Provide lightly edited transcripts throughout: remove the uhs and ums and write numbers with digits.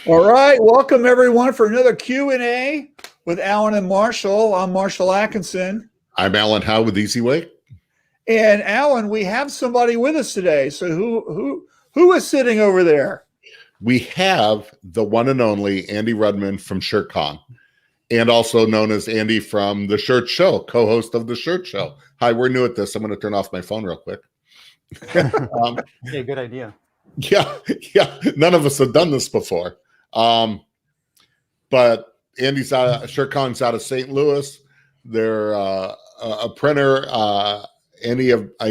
All right, welcome everyone for another Q&A with Alan and Marshall. I'm Marshall Atkinson. I'm Alan Howe with Easy Way. And Alan, we have somebody with us today. So who is sitting over there? We have the one and only Andy Rudman from Shirt Con, and also known as Andy from The Shirt Show, co-host of The Shirt Show. Hi, we're new at this. I'm going to turn off my phone real quick. Hey, good idea. Yeah. None of us have done this before. But Andy's Shirt Con's out of St. Louis. They're a printer. I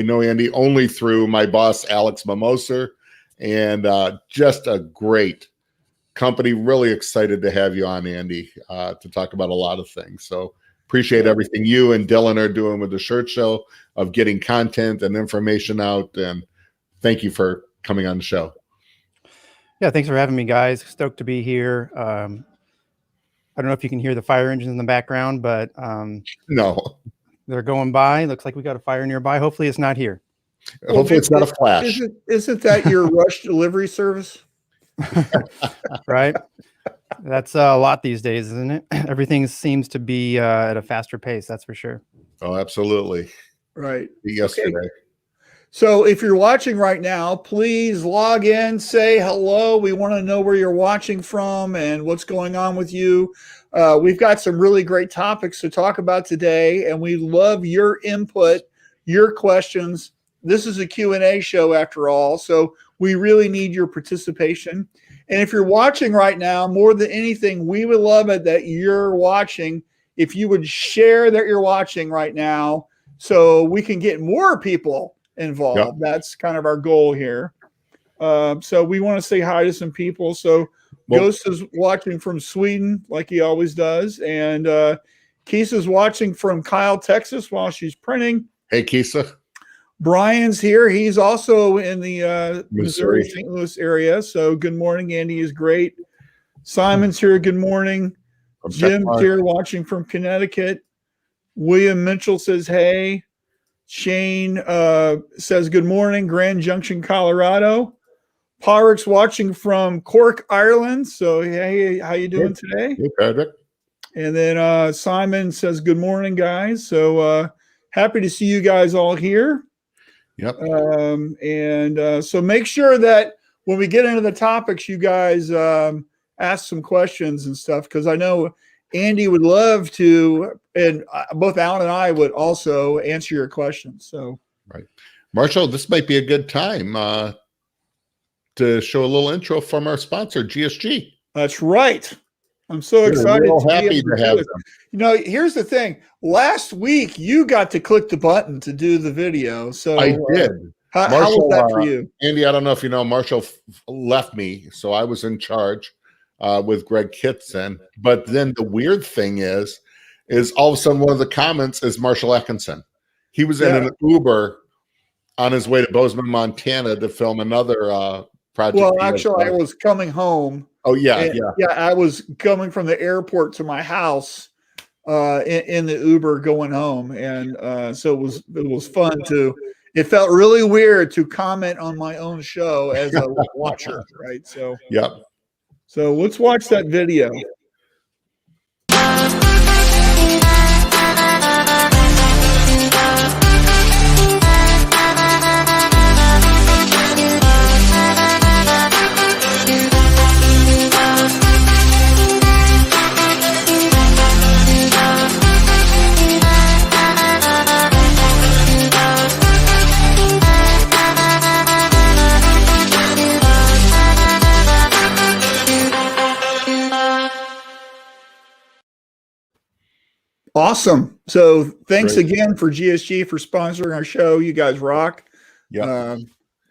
know Andy only through my boss, Alex Mimoser, and just a great company. Really excited to have you on, Andy, to talk about a lot of things. So appreciate everything you and Dylan are doing with The Shirt Show of getting content and information out. And thank you for coming on the show. Yeah, thanks for having me, guys. Stoked to be here. I don't know if you can hear the fire engines in the background, but no, they're going by. Looks like we got a fire nearby. Hopefully it's not here. Hopefully it's not a flash. Isn't that your rush delivery service? Right? That's a lot these days, isn't it? Everything seems to be at a faster pace, that's for sure. Oh, absolutely. Right. Yesterday. Okay. So if you're watching right now, please log in, say hello. We want to know where you're watching from and what's going on with you. We've got some really great topics to talk about today, and we love your input, your questions. This is a Q&A show after all, so we really need your participation. And if you're watching right now, more than anything, we would love it that you're watching. If you would share that you're watching right now so we can get more people involved. Yep. That's kind of our goal here. So we want to say hi to some people. So Ghost is watching from Sweden like he always does. And Kisa's watching from Kyle, Texas while she's printing. Hey, Kisa. Brian's here. He's also in the Missouri, St. Louis area. So good morning. Andy is great. Simon's here. Good morning. Jim's here watching from Connecticut. William Mitchell says, hey. Shane says, good morning, Grand Junction, Colorado. Parik's watching from Cork, Ireland. So, hey, how you doing today? Hey, Patrick. And then Simon says, good morning, guys. So happy to see you guys all here. Yep. So make sure that when we get into the topics, you guys ask some questions and stuff, because I know Andy would love to, and both Alan and I would also answer your questions. So, right, Marshall, this might be a good time to show a little intro from our sponsor, GSG. That's right. I'm so excited. Happy to have them. You know, here's the thing. Last week, you got to click the button to do the video. So I did. How was that for you, Andy? I don't know if you know, Marshall left me, so I was in charge. With Greg Kitson. But then the weird thing is all of a sudden one of the comments is Marshall Atkinson. He was in an Uber on his way to Bozeman, Montana to film another project. Well, actually, I was coming home. Oh, yeah. I was coming from the airport to my house in the Uber going home. And so it was fun it felt really weird to comment on my own show as a watcher, right? So, yep. So let's watch that video. Awesome. So thanks again for GSG for sponsoring our show. You guys rock. Yeah.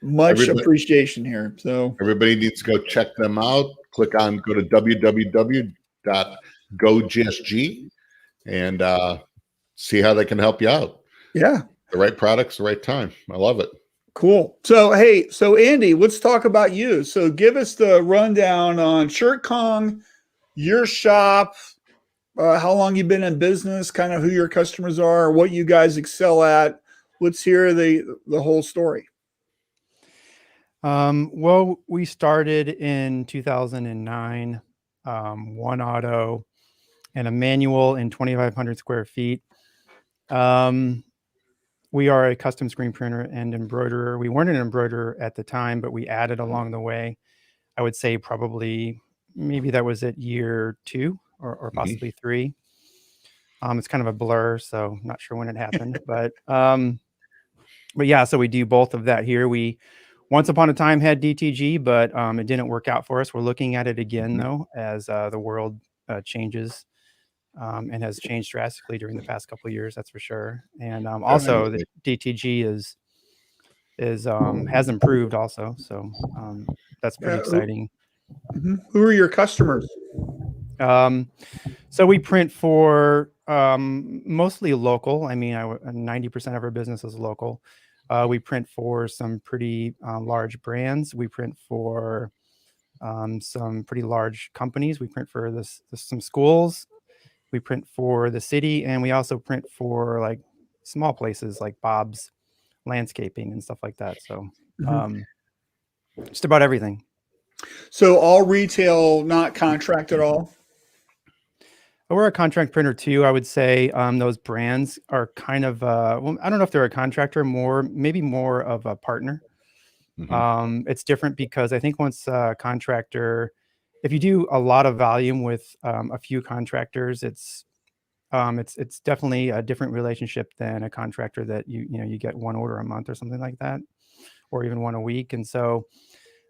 Much appreciation here. So everybody needs to go check them out. Go to www.gogsg and see how they can help you out. Yeah. The right products, the right time. I love it. Cool. So, hey, Andy, let's talk about you. So give us the rundown on Shirt Con, your shop, how long you've been in business, kind of who your customers are, what you guys excel at. Let's hear the whole story. Well, we started in 2009, one auto and a manual in 2,500 square feet. We are a custom screen printer and embroiderer. We weren't an embroiderer at the time, but we added along the way. I would say probably maybe that was at year 2 or possibly 3. It's kind of a blur, so I'm not sure when it happened, but yeah, so we do both of that here. We once upon a time had DTG, but it didn't work out for us. We're looking at it again though, as the world changes and has changed drastically during the past couple of years. That's for sure. And also the DTG has improved also, so that's pretty exciting. Who are your customers? So we print for mostly local. I mean, 90% of our business is local. We print for some pretty large brands. We print for some pretty large companies. We print for some schools. We print for the city, and we also print for like small places like Bob's Landscaping and stuff like that. So just about everything. So all retail, not contract at all? We're a contract printer too. I would say those brands are kind of, well, I don't know if they're a contractor, maybe more of a partner. It's different because I think once a contractor, if you do a lot of volume with a few contractors, it's definitely a different relationship than a contractor that you get one order a month or something like that, or even one a week. And so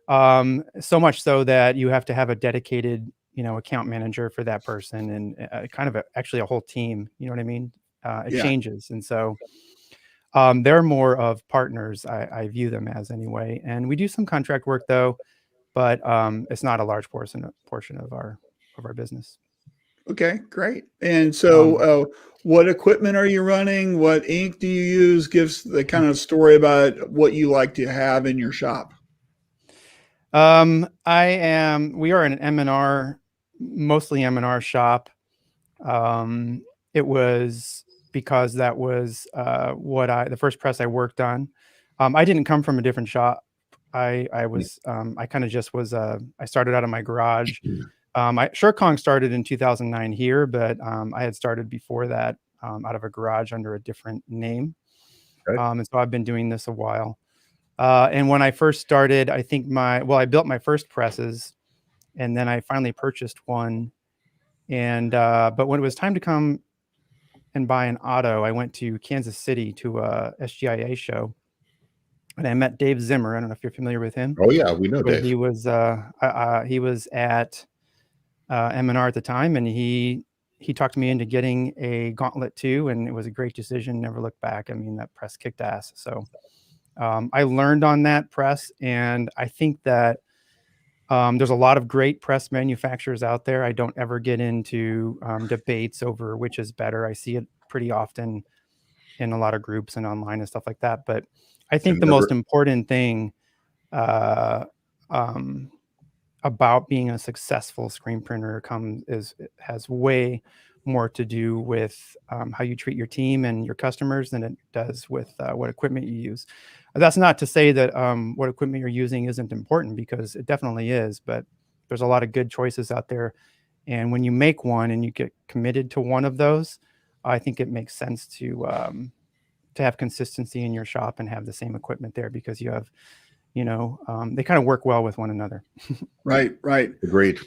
so much so that you have to have a dedicated account manager for that person, and kind of actually a whole team. You know what I mean? It changes, and so they're more of partners. I view them as anyway. And we do some contract work though, but it's not a large portion of our business. Okay, great. And so, what equipment are you running? What ink do you use? Gives the kind of story about what you like to have in your shop. We are an M&R, mostly M&R shop. It was because that was the first press I worked on. I didn't come from a different shop. I kind of just was I started out of my garage. Shirkong started in 2009 here, but I had started before that out of a garage under a different name. Okay. And so I've been doing this a while. And when I first started, I think I built my first presses, and then I finally purchased one. And but when it was time to come and buy an auto, I went to Kansas City to a SGIA show, and I met Dave Zimmer. I don't know if you're familiar with him. Oh yeah, we know Dave. He was at M&R at the time, and he talked me into getting a Gauntlet 2, and it was a great decision. Never looked back. I mean, that press kicked ass. So I learned on that press, and I think that there's a lot of great press manufacturers out there. I don't ever get into debates over which is better. I see it pretty often in a lot of groups and online and stuff like that. But I think the most important thing about being a successful screen printer has way more to do with how you treat your team and your customers than it does with what equipment you use. That's not to say that what equipment you're using isn't important, because it definitely is, but there's a lot of good choices out there. And when you make one and you get committed to one of those, I think it makes sense to have consistency in your shop and have the same equipment there, because you have, they kind of work well with one another. Right. Agreed.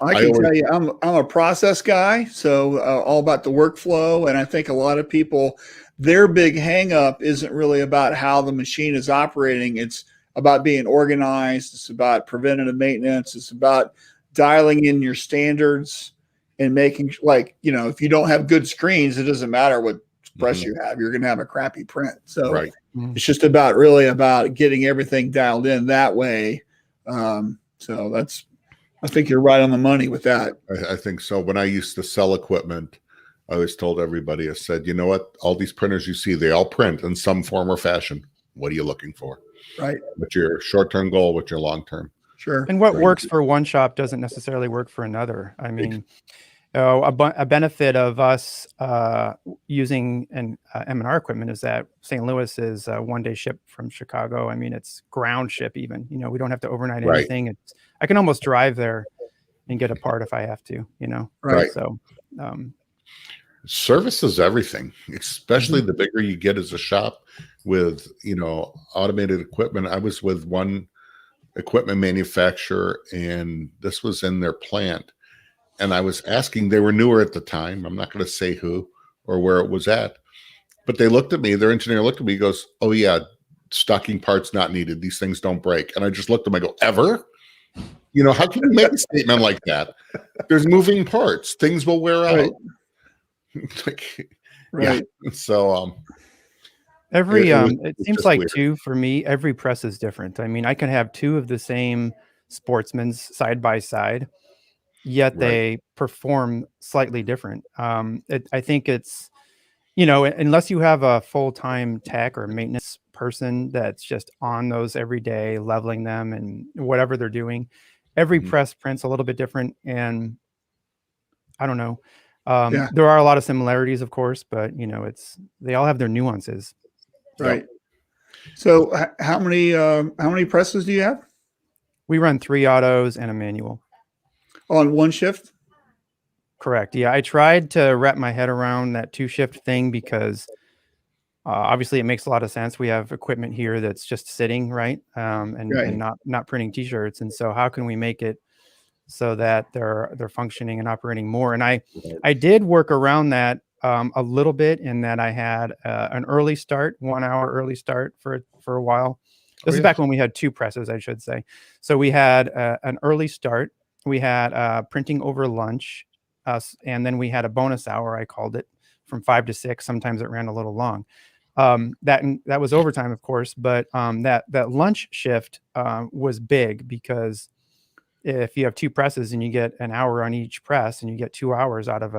I can tell you, I'm a process guy, so all about the workflow. And I think a lot of people, their big hang up isn't really about how the machine is operating. It's about being organized. It's about preventative maintenance. It's about dialing in your standards and making, if you don't have good screens, it doesn't matter what press you have, you're going to have a crappy print. So it's just about getting everything dialed in that way. So I think you're right on the money with that. I think so. When I used to sell equipment, I always told everybody, I said, you know what? All these printers you see, they all print in some form or fashion. What are you looking for? Right. What's your short-term goal? What's your long-term? Sure. And what works for one shop doesn't necessarily work for another. I mean, Oh, a benefit of us using an M&R equipment is that St. Louis is a one-day ship from Chicago. I mean, it's ground ship even. You know, we don't have to overnight Right. anything. I can almost drive there and get a part if I have to. You know, Right. So service is everything, especially the bigger you get as a shop with, automated equipment. I was with one equipment manufacturer, and this was in their plant. And I was asking, they were newer at the time. I'm not going to say who or where it was at, but they looked at me, their engineer looked at me, he goes, "Oh yeah, stocking parts not needed. These things don't break." And I just looked at him, I go, "Ever? How can you make a statement like that? There's moving parts. Things will wear out." Like, Right. Yeah. So, it seems just like weird. too, for me, every press is different. I mean, I can have two of the same Sportsman's side by side, yet Right. they perform slightly different. I think it's, unless you have a full-time tech or maintenance person that's just on those every day, leveling them and whatever they're doing, every Mhm. press prints a little bit different. And I don't know. Yeah. There are a lot of similarities, of course, but they all have their nuances. Right. So how many presses do you have We run 3 autos and a manual. on one shift? Correct. Yeah, I tried to wrap my head around that 2-shift thing because obviously it makes a lot of sense. We have equipment here that's just sitting, right? And Right. not printing t-shirts. And so how can we make it so that they're functioning and operating more? And I did work around that a little bit in that I had an early start, 1 hour early start for a while. This is back when we had 2 presses, I should say. So we had an early start. We had printing over lunch, and then we had a bonus hour, I called it, from 5 to 6. Sometimes it ran a little long. That was overtime, of course, but that lunch shift was big because if you have 2 presses and you get an hour on each press and you get 2 hours out of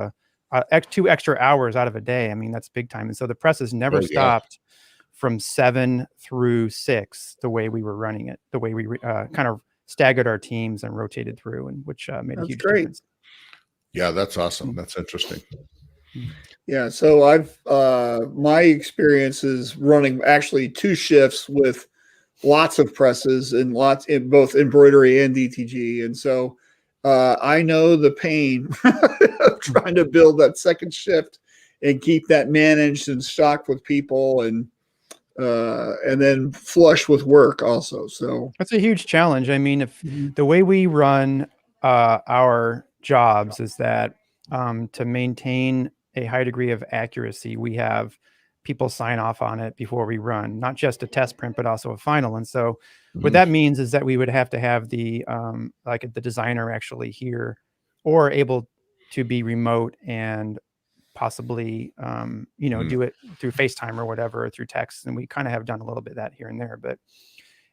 2 extra hours out of a day, I mean, that's big time. And so the presses never stopped from 7 through 6, the way we were running it, the way we kind of staggered our teams and rotated through, and which made a huge difference. Yeah, that's awesome. That's interesting. Yeah. So I've my experience is running actually 2 shifts with lots of presses and lots in both embroidery and DTG. And so I know the pain of trying to build that second shift and keep that managed and stocked with people and then flush with work also. So That's a huge challenge. I mean, if the way we run our jobs is that to maintain a high degree of accuracy, we have people sign off on it before we run, not just a test print, but also a final. And so what that means is that we would have to have the designer actually here or able to be remote and possibly, do it through FaceTime or whatever, or through text. And we kind of have done a little bit of that here and there, but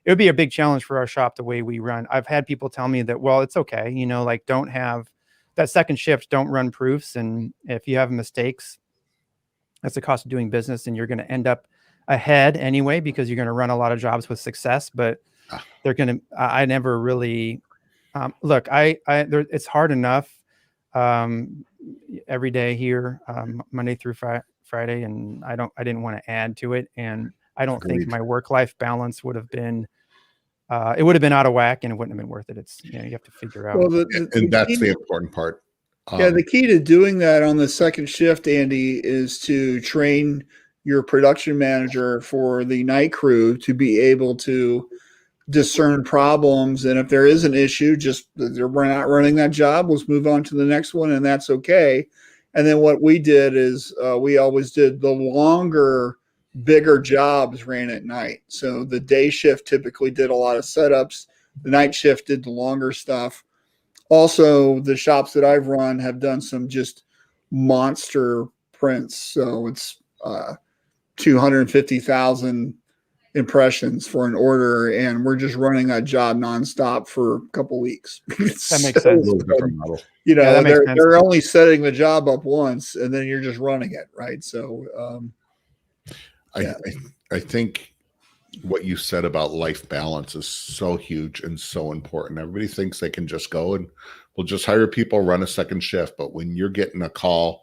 it would be a big challenge for our shop the way we run. I've had people tell me that, well, it's okay, like don't have that second shift, don't run proofs. And if you have mistakes, that's the cost of doing business, and you're going to end up ahead anyway because you're going to run a lot of jobs with success. But I never really look. It's hard enough every day here, Monday through Friday, and I didn't want to add to it, and I don't think my work-life balance would have been. It would have been out of whack, and it wouldn't have been worth it. It's you have to figure out. well, And that's the important part. Yeah, the key to doing that on the second shift, Andy, is to train your production manager for the night crew to be able to discern problems. And if there is an issue, just we're not running that job, let's move on to the next one, and that's okay. And then what we did is we always did the longer, bigger jobs ran at night. So the day shift typically did a lot of setups. The night shift did the longer stuff. Also, the shops that I've run have done some just monster prints. So it's 250,000 impressions for an order, and we're just running that job nonstop for a couple weeks. That makes sense. They're only setting the job up once, and then you're just running it, right? So, I think what you said about life balance is so huge and so important. Everybody thinks they can just go and we'll just hire people, run a second shift. But when you're getting a call,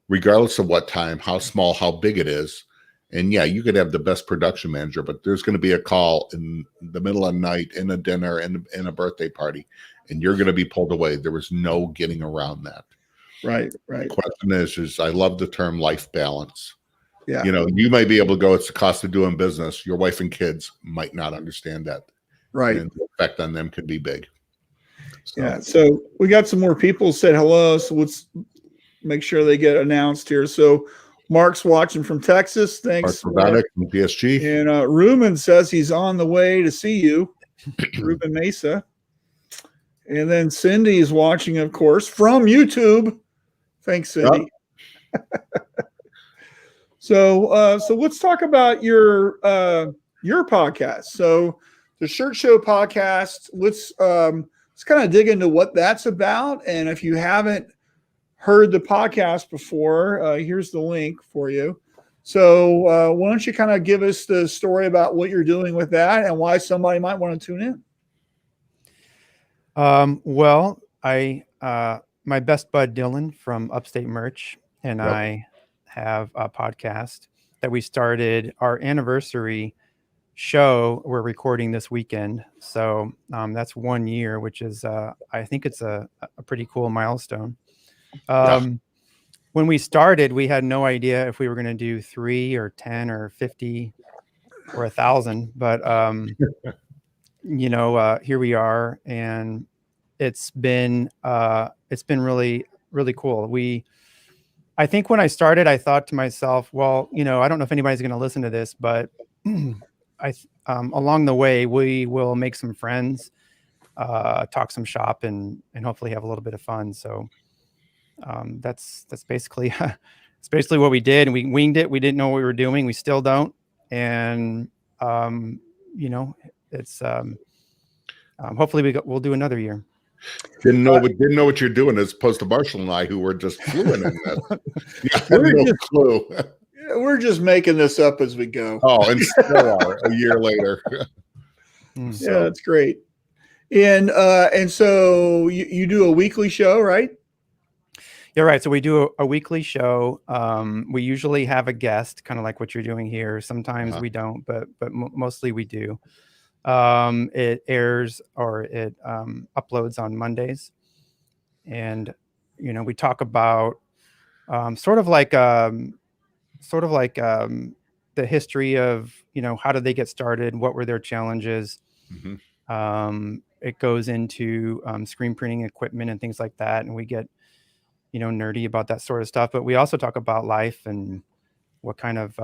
regardless of what time, how small, how big it is, and yeah, you could have the best production manager, but there's going to be a call in the middle of the night, in a dinner, in a birthday party, and you're going to be pulled away. There was no getting around that. Right. The question is I love the term life balance. Yeah. You know, you might be able to go, it's the cost of doing business. Your wife and kids might not understand that. Right. And the effect on them could be big. So, yeah. So we got some more people said hello. So let's make sure they get announced here. So Mark's watching from Texas. Thanks. Mark from PSG. And Rudman says he's on the way to see you. Rudman Mesa. And then Cindy is watching, of course, from YouTube. Thanks, Cindy. Yep. So let's talk about your podcast. So the Shirt Show podcast. Let's kind of dig into what that's about. And if you haven't heard the podcast before, here's the link for you. So why don't you kind of give us the story about what you're doing with that and why somebody might want to tune in? Well, my best bud Dylan from Upstate Merch and yep. I have a podcast that we started. Our anniversary show we're recording this weekend, so that's 1 year, which is I think it's a pretty cool milestone. When we started, we had no idea if we were going to do 3 or 10 or 50 or 1,000, but you know, here we are, and it's been really, really cool. I think when I started, I thought to myself, well, you know, I don't know if anybody's going to listen to this, but along the way, we will make some friends, talk some shop, and hopefully have a little bit of fun. So that's basically it's basically what we did, and we winged it. We didn't know what we were doing. We still don't, and you know, it's hopefully we'll do another year. Didn't know what you're doing, as opposed to Marshall and I, who were just fluent in that. No clue. We're just making this up as we go. Oh, and still are a year later. So. Yeah, that's great. And so you do a weekly show, right? Yeah, right. So we do a weekly show. We usually have a guest, kind of like what you're doing here. Sometimes we don't, but mostly we do. It airs or it uploads on Mondays, and you know, we talk about sort of like the history of, you know, how did they get started, what were their challenges. Mm-hmm. It goes into screen printing equipment and things like that, and we get, you know, nerdy about that sort of stuff. But we also talk about life and what kind of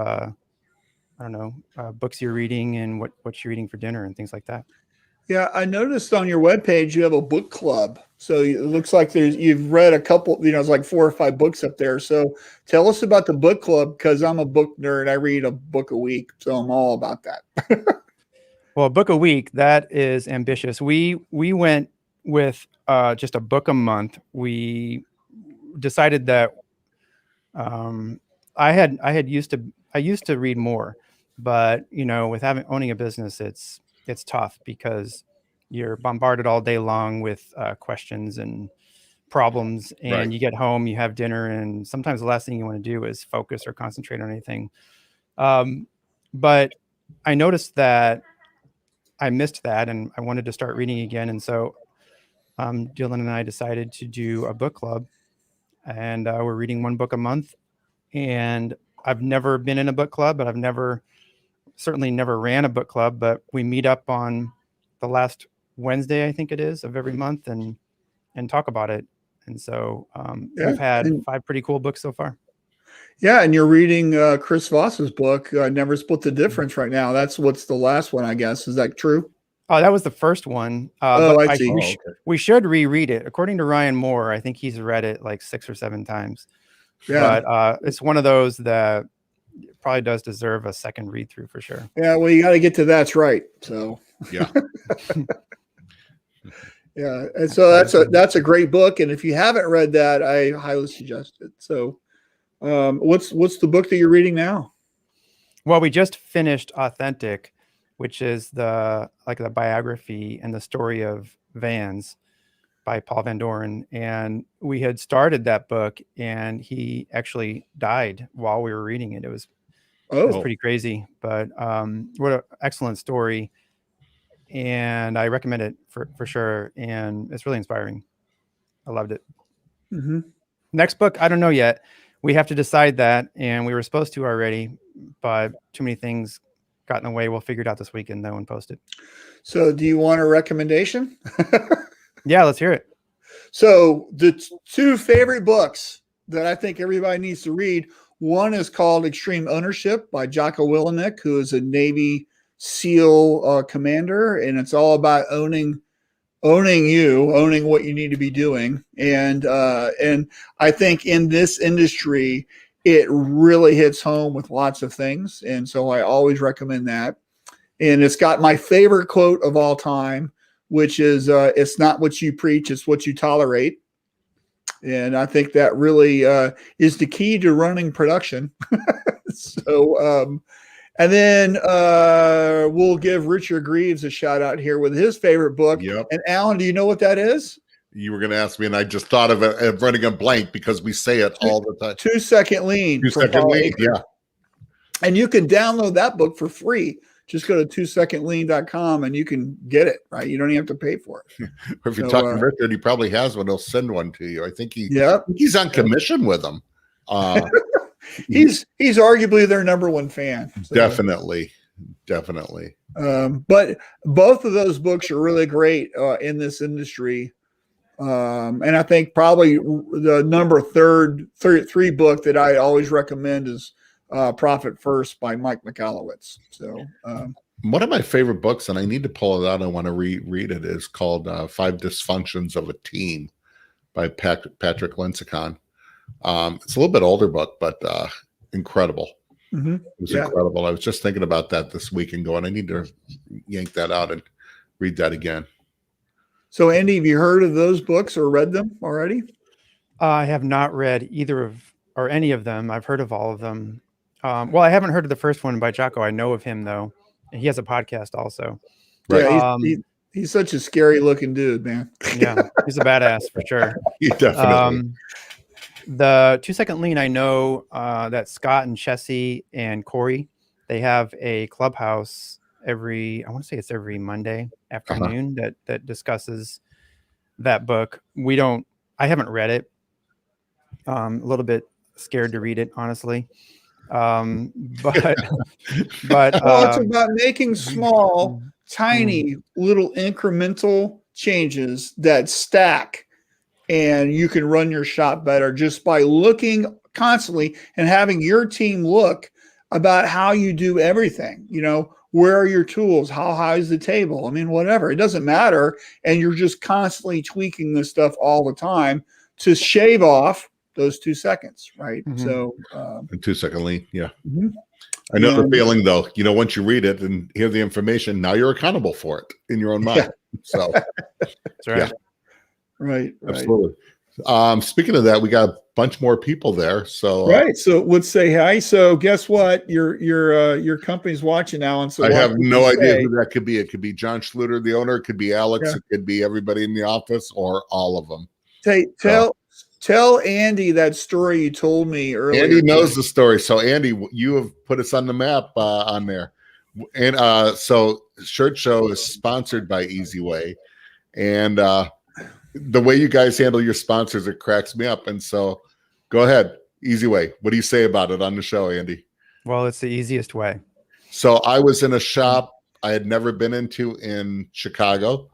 I don't know, books you're reading and what you're eating for dinner and things like that. Yeah, I noticed on your webpage you have a book club. So it looks like you've read a couple, you know, it's like 4 or 5 books up there. So tell us about the book club, because I'm a book nerd. I read a book a week, so I'm all about that. Well, a book a week, that is ambitious. We went with just a book a month. We decided that I used to read more. But, you know, with owning a business, it's tough because you're bombarded all day long with questions and problems, and right. You get home, you have dinner, and sometimes the last thing you want to do is focus or concentrate on anything. But I noticed that I missed that, and I wanted to start reading again. And so Dylan and I decided to do a book club, and we're reading 1 book a month. And I've never been in a book club, but certainly never ran a book club, but we meet up on the last Wednesday, I think it is, of every month, and talk about it. And so we've had 5 pretty cool books so far. Yeah, and you're reading Chris Voss's book, Never Split the Difference, right now. That's what's the last one, I guess. Is that true? Oh, that was the first one. I see. We should reread it. According to Ryan Moore, I think he's read it like 6 or 7 times. Yeah. But it's one of those that probably does deserve a second read through for sure. Yeah, well, you got to get to That's Right. So yeah. Yeah, and so that's a great book, and if you haven't read that, I highly suggest it. So what's the book that you're reading now? Well, we just finished Authentic, which is the biography and the story of Vans by Paul Van Doren. And we had started that book, and he actually died while we were reading it. It was pretty crazy, but what an excellent story. And I recommend it for sure. And it's really inspiring. I loved it. Mm-hmm. Next book, I don't know yet. We have to decide that, and we were supposed to already, but too many things got in the way. We'll figure it out this weekend though and post it. So do you want a recommendation? Yeah, let's hear it. So the two favorite books that I think everybody needs to read, one is called Extreme Ownership by Jocko Willenick, who is a Navy SEAL commander, and it's all about owning what you need to be doing. And I think in this industry, it really hits home with lots of things. And so I always recommend that. And it's got my favorite quote of all time, which is, it's not what you preach, it's what you tolerate. And I think that really is the key to running production. So, and then we'll give Richard Greaves a shout out here with his favorite book. Yep. And Alan, do you know what that is? You were going to ask me, and I just thought of it, of running a blank because we say it all the time. 2 Second Lean. 2 Second Lean, yeah. And you can download that book for free. Just go to 2secondlean.com and you can get it, right? You don't even have to pay for it. Or if you're talking to Richard, he probably has one. He'll send one to you. I think he's on commission with them. He's arguably their number one fan. So. Definitely. But both of those books are really great in this industry. And I think probably the number three book that I always recommend is Profit First by Mike Michalowicz. So one of my favorite books, and I need to pull it out, I want to read it, is called Five Dysfunctions of a Team by Patrick Lincecon. It's a little bit older book, but incredible. Mm-hmm. It was incredible. I was just thinking about that this week and going, I need to yank that out and read that again. So Andy, have you heard of those books or read them already? I have not read either of or any of them. I've heard of all of them. Well, I haven't heard of the first one by Jocko. I know of him though. He has a podcast also. Right. Yeah, he's such a scary looking dude, man. Yeah, he's a badass for sure. He definitely. The 2 Second Lean, I know that Scott and Chessie and Corey, they have a clubhouse I want to say it's every Monday afternoon that discusses that book. I haven't read it. A little bit scared to read it, honestly. But well, it's about making small, tiny, little incremental changes that stack, and you can run your shop better just by looking constantly and having your team look about how you do everything. You know, where are your tools? How high is the table? I mean, whatever, it doesn't matter. And you're just constantly tweaking this stuff all the time to shave off those 2 seconds, right? Mm-hmm. So 2 Second Lean, yeah. Mm-hmm. I know the feeling though. You know, once you read it and hear the information, now you're accountable for it in your own mind. Yeah. So that's right. Yeah. Right. Absolutely. Speaking of that, we got a bunch more people there. So right. So let's say hi. So guess what? Your company's watching now, and so I have no idea who that could be. It could be John Schluter, the owner. It could be Alex. Yeah. It could be everybody in the office, or all of them. Tell Andy that story you told me earlier. Andy knows the story. So Andy, you have put us on the map on there, and so Shirt Show is sponsored by Easy Way, and the way you guys handle your sponsors, it cracks me up. And so go ahead. Easy Way. What do you say about it on the show, Andy? Well, it's the easiest way. So I was in a shop I had never been into in Chicago.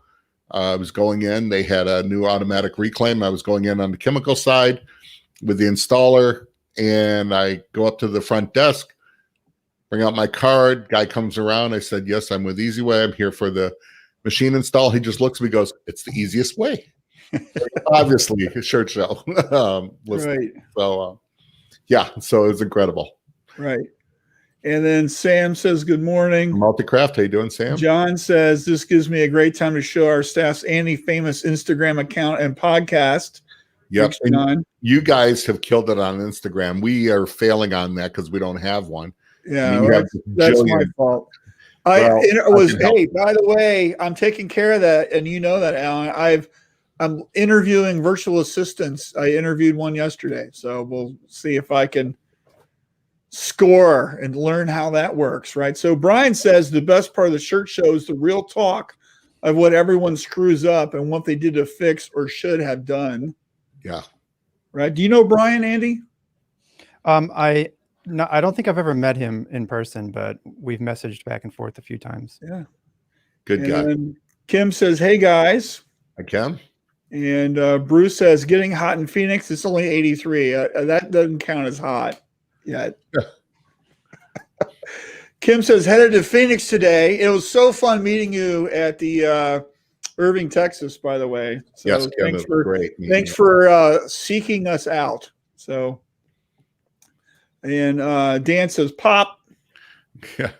I was going in. They had a new automatic reclaim. I was going in on the chemical side with the installer, and I go up to the front desk, bring out my card. Guy comes around. I said, yes, I'm with Easy Way. I'm here for the machine install. He just looks at me, goes, it's the easiest way. Obviously, a Shirt Show. Right. So, yeah, so it's incredible. Right. And then Sam says, good morning. Multicraft, how you doing, Sam? John says, this gives me a great time to show our staff's Andy famous Instagram account and podcast. Yep. You guys have killed it on Instagram. We are failing on that because we don't have one. Yeah, that's my fault. Hey, by the way, I'm taking care of that, and you know that, Alan. I'm interviewing virtual assistants. I interviewed one yesterday, so we'll see if I can score and learn how that works, right? So Brian says the best part of the shirt show is the real talk of what everyone screws up and what they did to fix or should have done. Yeah. Right. Do you know Brian, Andy? I don't think I've ever met him in person, but we've messaged back and forth a few times. Yeah. Good guy. And Kim says, hey guys. Hi, Kim. And Bruce says, getting hot in Phoenix. It's only 83. That doesn't count as hot yet. Kim says, headed to Phoenix today. It was so fun meeting you at the Irving, Texas, by the way. So yes, Kim, thanks for seeking us out. So, and Dan says, pop. Yeah.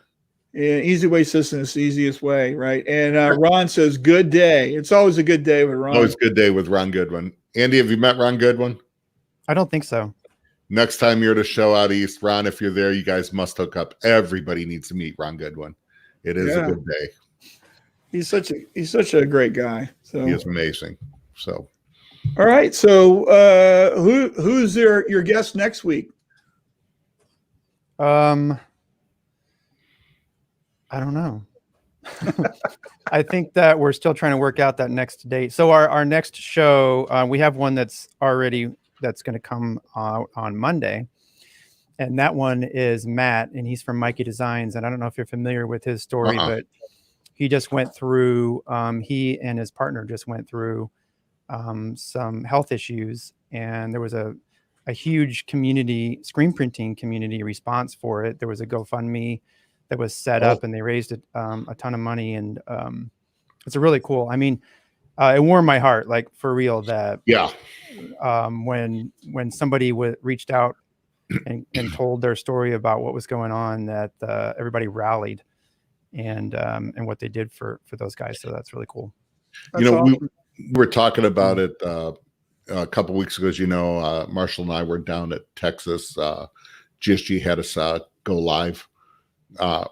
And easy way system is the easiest way, right? And Ron says, good day. It's always a good day with Ron. Always a good day with Ron Goodwin. Andy, have you met Ron Goodwin? I don't think so. Next time you're at a show out east, Ron, if you're there, you guys must hook up. Everybody needs to meet Ron Goodwin. It is a good day. He's such a great guy. So he is amazing. So, all right. So who's your guest next week? I don't know. I think that we're still trying to work out that next date. So our next show, we have one that's going to come on Monday. And that one is Matt, and he's from Mikey Designs. And I don't know if you're familiar with his story, but he just went through, he and his partner just went through some health issues. And there was a huge community, screen printing community response for it. There was a GoFundMe that was set up, and they raised a ton of money, and it's a really cool. I mean, it warmed my heart, like for real. That when somebody reached out and told their story about what was going on, that everybody rallied, and what they did for those guys. So that's really cool. That's awesome. We were talking about it a couple of weeks ago. As you know, Marshall and I were down at Texas. GSG had us go live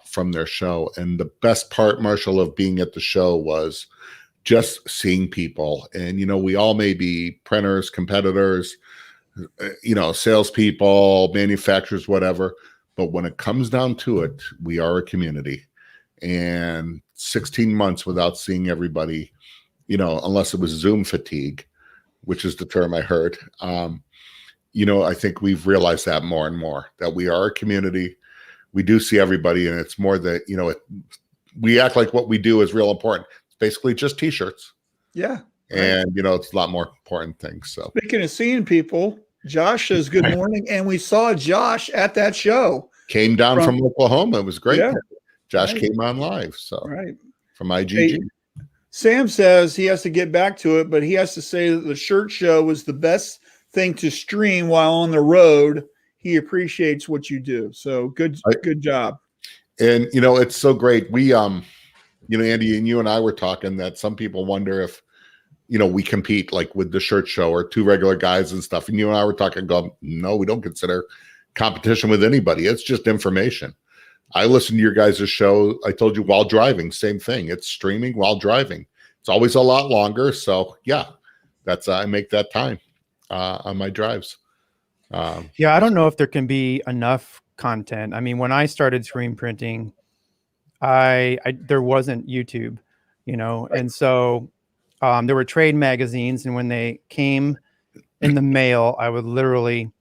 from their show, and the best part, Marshall, of being at the show was just seeing people. And we all may be printers, competitors, salespeople, manufacturers, whatever, but when it comes down to it, we are a community. And 16 months without seeing everybody, unless it was Zoom fatigue, which is the term I heard, I think we've realized that more and more, that we are a community. We do see everybody, and it's more that, we act like what we do is real important. It's basically just T-shirts. Yeah. And, it's a lot more important things. So speaking of seeing people, Josh says good morning. And we saw Josh at that show. Came down from Oklahoma. It was great. Yeah. Josh came on live. So from IGG. Hey, Sam says he has to get back to it, but he has to say that the shirt show was the best thing to stream while on the road. He appreciates what you do. So good job. And, it's so great. We, Andy, and you and I were talking that some people wonder if, we compete like with the shirt show or two regular guys and stuff. And you and I were talking, no, we don't consider competition with anybody. It's just information. I listen to your guys' show. I told you while driving, same thing. It's streaming while driving. It's always a lot longer. So yeah, I make that time on my drives. I don't know if there can be enough content. I mean, when I started screen printing, there wasn't YouTube, and so there were trade magazines, and when they came in the mail, I would literally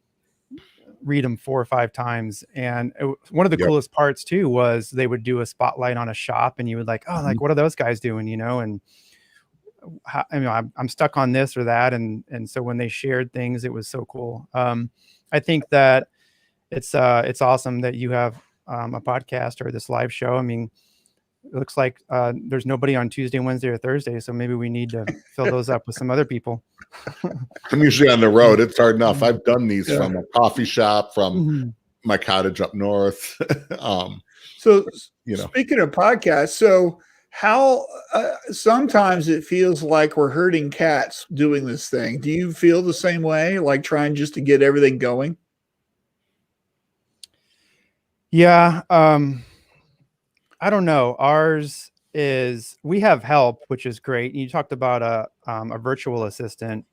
read them 4 or 5 times. And one of the coolest parts too was they would do a spotlight on a shop, and you would like, what are those guys doing, and I'm stuck on this or that, and so when they shared things, it was so cool. I think that it's awesome that you have a podcast or this live show. I mean, it looks like there's nobody on Tuesday, Wednesday, or Thursday, so maybe we need to fill those up with some other people. I'm usually on the road. It's hard enough. I've done these from a coffee shop, from my cottage up north. So speaking of podcasts, so how sometimes it feels like we're herding cats doing this thing. Do you feel the same way, like trying just to get everything going? I don't know. Ours is, we have help, which is great. You talked about a virtual assistant.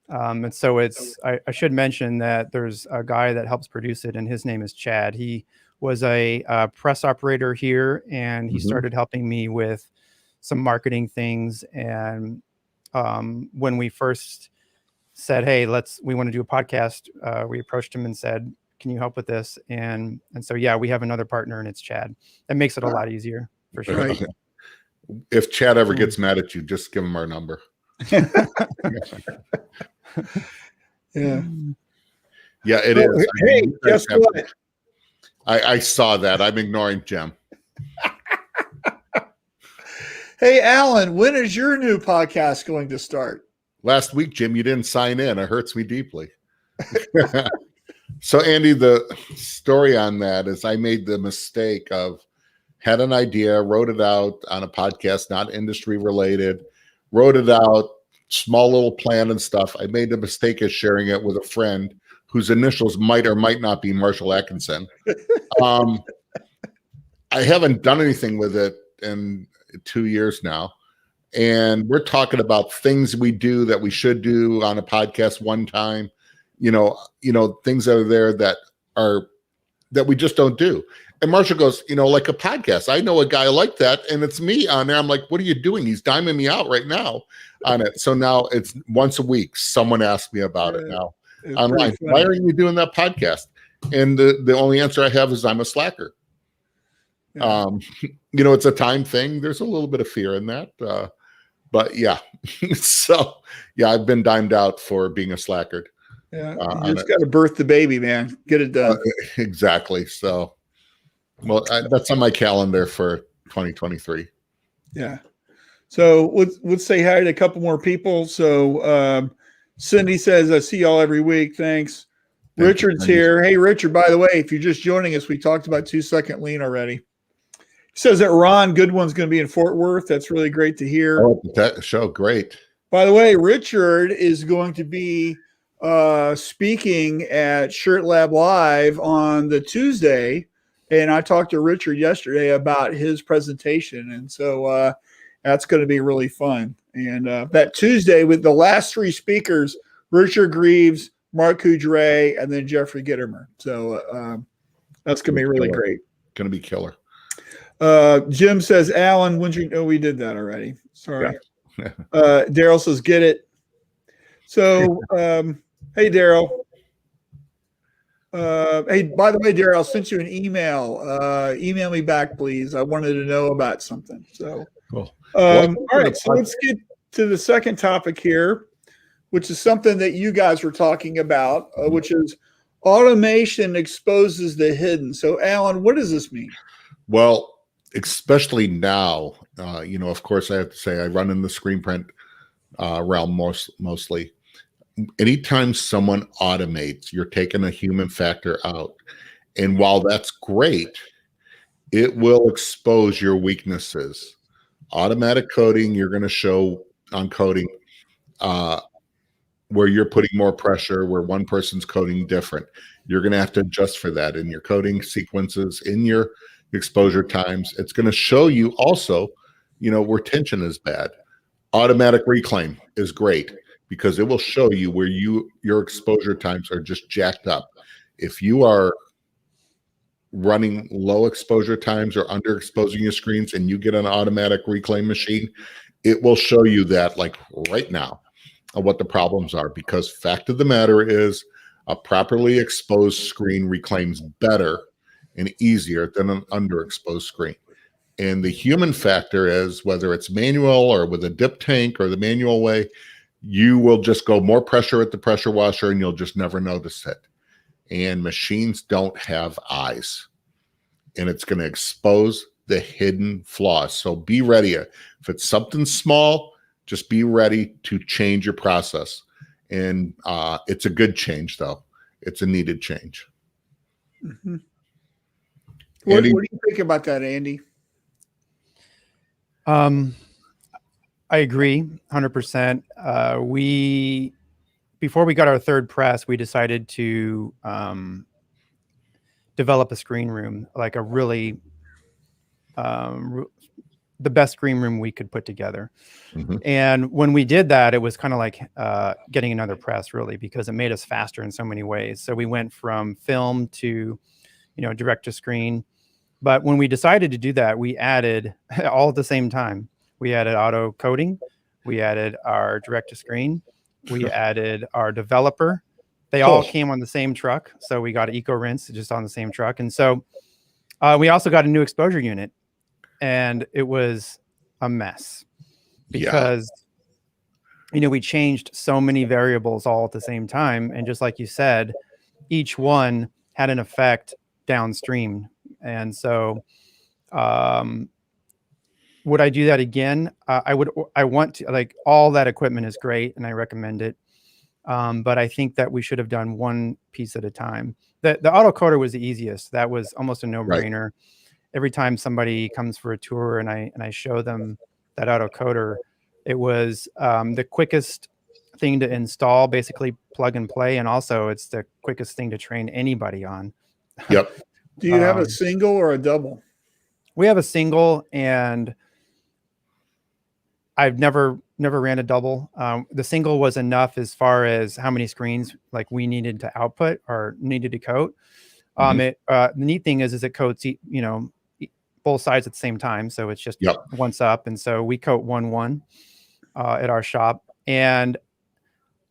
And so I should mention that there's a guy that helps produce it, and his name is Chad. He was a press operator here, and he started helping me with some marketing things. And when we first said, hey, we want to do a podcast, we approached him and said, can you help with this? And so, yeah, we have another partner, and it's Chad. That makes it a lot easier for sure. Right. If Chad ever gets mad at you, just give him our number. Yeah. Yeah, it is. Hey, guess what? I saw that. I'm ignoring Jim. Hey, Alan, when is your new podcast going to start? Last week, Jim, you didn't sign in. It hurts me deeply. So, Andy, the story on that is I made the mistake of had an idea, wrote it out on a podcast, not industry related, wrote it out, small little plan and stuff. I made the mistake of sharing it with a friend whose initials might or might not be Marshall Atkinson. I haven't done anything with it in 2 years now. And we're talking about things we do that we should do on a podcast one time, things that are there that we just don't do. And Marshall goes, like a podcast. I know a guy like that, and it's me on there. I'm like, what are you doing? He's diming me out right now on it. So now it's once a week. Someone asks me about it now. I'm like, why are you doing that podcast? And the only answer I have is I'm a slacker. Yeah. It's a time thing. There's a little bit of fear in that. But yeah. So yeah, I've been dimed out for being a slacker. Yeah. You just got to birth the baby, man. Get it done. Exactly. So, well, that's on my calendar for 2023. Yeah. So let's say hi to a couple more people. So Cindy says, I see y'all every week. Thanks. Richard's here. Hey, Richard, by the way, if you're just joining us, we talked about 2-second lean already. He says that Ron Goodwin's going to be in Fort Worth. That's really great to hear. Oh, that show, great. By the way, Richard is going to be speaking at Shirt Lab Live on the Tuesday. And I talked to Richard yesterday about his presentation. And so that's going to be really fun. And that Tuesday with the last three speakers, Richard Greaves, Mark Coudray, and then Jeffrey Gittermer. So that's going to be really great. Going to be killer. Jim says, Alan, when you know we did that already? Sorry. Yeah. Daryl says, get it. So, hey, Daryl. Hey, by the way, Daryl, I sent you an email. Email me back, please. I wanted to know about something. So, cool. All right. So let's get to the second topic here, which is something that you guys were talking about, which is automation exposes the hidden. So, Alan, what does this mean? Well, especially now, of course, I have to say I run in the screen print realm mostly. Anytime someone automates, you're taking a human factor out. And while that's great, it will expose your weaknesses. Automatic coding, you're going to show on coding where you're putting more pressure, where one person's coding different. You're going to have to adjust for that in your coding sequences, in your exposure times. It's going to show you also, where tension is bad. Automatic reclaim is great because it will show you where your exposure times are just jacked up. If you are running low exposure times or underexposing your screens and you get an automatic reclaim machine, it will show you that like right now what the problems are, because fact of the matter is a properly exposed screen reclaims better and easier than an underexposed screen. And the human factor is, whether it's manual or with a dip tank or the manual way, you will just go more pressure at the pressure washer and you'll just never notice it. And machines don't have eyes, and it's going to expose the hidden flaws. So be ready. If it's something small, just be ready to change your process. And it's a good change, though. It's a needed change. Mm-hmm. What do you think about that, Andy? I agree 100%. Before we got our third press, we decided to develop a screen room, like a really the best screen room we could put together. Mm-hmm. And when we did that, it was kind of like getting another press, really, because it made us faster in so many ways. So we went from film to, direct to screen. But when we decided to do that, we added all at the same time. We added auto coding. We added our direct to screen. We added our developer. They all came on the same truck. So we got Eco Rinse just on the same truck. And so we also got a new exposure unit. And it was a mess because, we changed so many variables all at the same time. And just like you said, each one had an effect downstream. And so would I do that again? I want to, like, all that equipment is great and I recommend it. But I think that we should have done one piece at a time. The autocoder was the easiest. That was almost a no-brainer. Right. Every time somebody comes for a tour and I show them that autocoder, it was the quickest thing to install, basically plug and play. And also it's the quickest thing to train anybody on. Yep. Do you have a single or a double? We have a single, and I've never ran a double. The single was enough as far as how many screens like we needed to output or needed to coat. The neat thing is it coats, both sides at the same time. So it's just once up. And so we coat 1-1 at our shop. And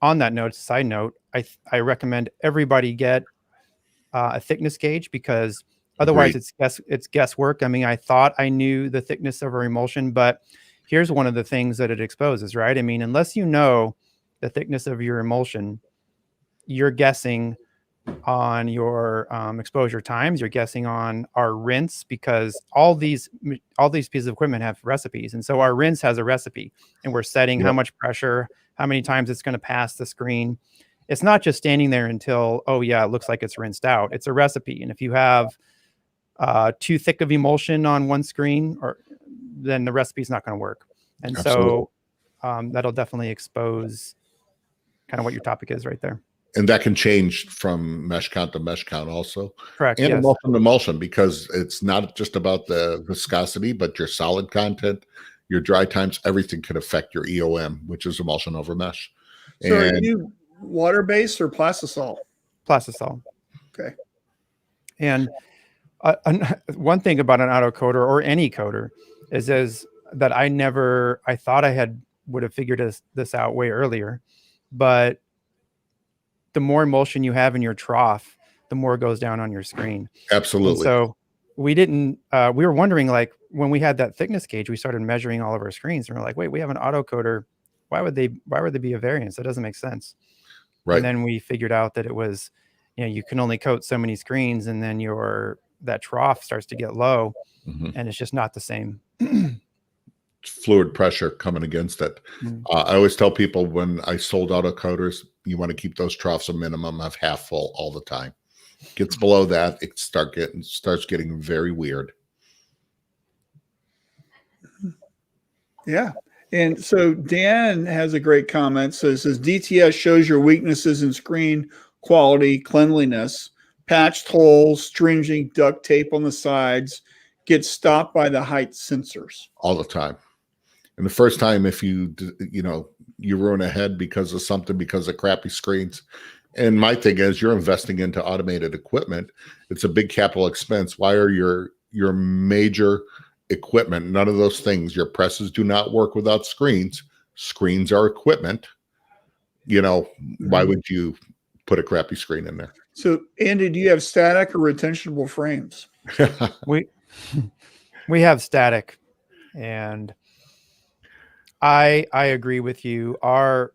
on that note, side note, I recommend everybody get a thickness gauge, because otherwise it's guesswork. I mean, I thought I knew the thickness of our emulsion, but here's one of the things that it exposes, right? I mean, unless you know the thickness of your emulsion, you're guessing on your exposure times, you're guessing on our rinse, because all these pieces of equipment have recipes. And so our rinse has a recipe, and we're setting how much pressure, how many times it's going to pass the screen. It's not just standing there until, oh yeah, it looks like it's rinsed out. It's a recipe. And if you have too thick of emulsion on one screen, then the recipe is not going to work. And so that'll definitely expose kind of what your topic is right there. And that can change from mesh count to mesh count also. Correct. And emulsion to emulsion, because it's not just about the viscosity, but your solid content, your dry times, everything can affect your EOM, which is emulsion over mesh. So are you water-based or plastisol? Plastisol. Okay. And one thing about an autocoder or any coder is that I thought I would have figured this out way earlier, but the more emulsion you have in your trough, the more it goes down on your screen. Absolutely. And so we were wondering, like, when we had that thickness gauge, we started measuring all of our screens, and we're like, wait, we have an autocoder. Why would they be a variance? That doesn't make sense. Right. And then we figured out that it was, you can only coat so many screens, and then that trough starts to get low, and it's just not the same. Fluid pressure coming against it. I always tell people when I sold autocoders, you want to keep those troughs a minimum of half full all the time. Gets below that, it starts getting very weird. Yeah. And so Dan has a great comment. So it says DTS shows your weaknesses in screen quality, cleanliness, patched holes, stringing duct tape on the sides, gets stopped by the height sensors. All the time. And the first time, if you ruin a head because of something, because of crappy screens. And my thing is, you're investing into automated equipment. It's a big capital expense. Why are your major equipment, none of those things, your presses do not work without screens. Screens are equipment. Why would you put a crappy screen in there? So, Andy, do you have static or retentionable frames? We have static, and I agree with you. Our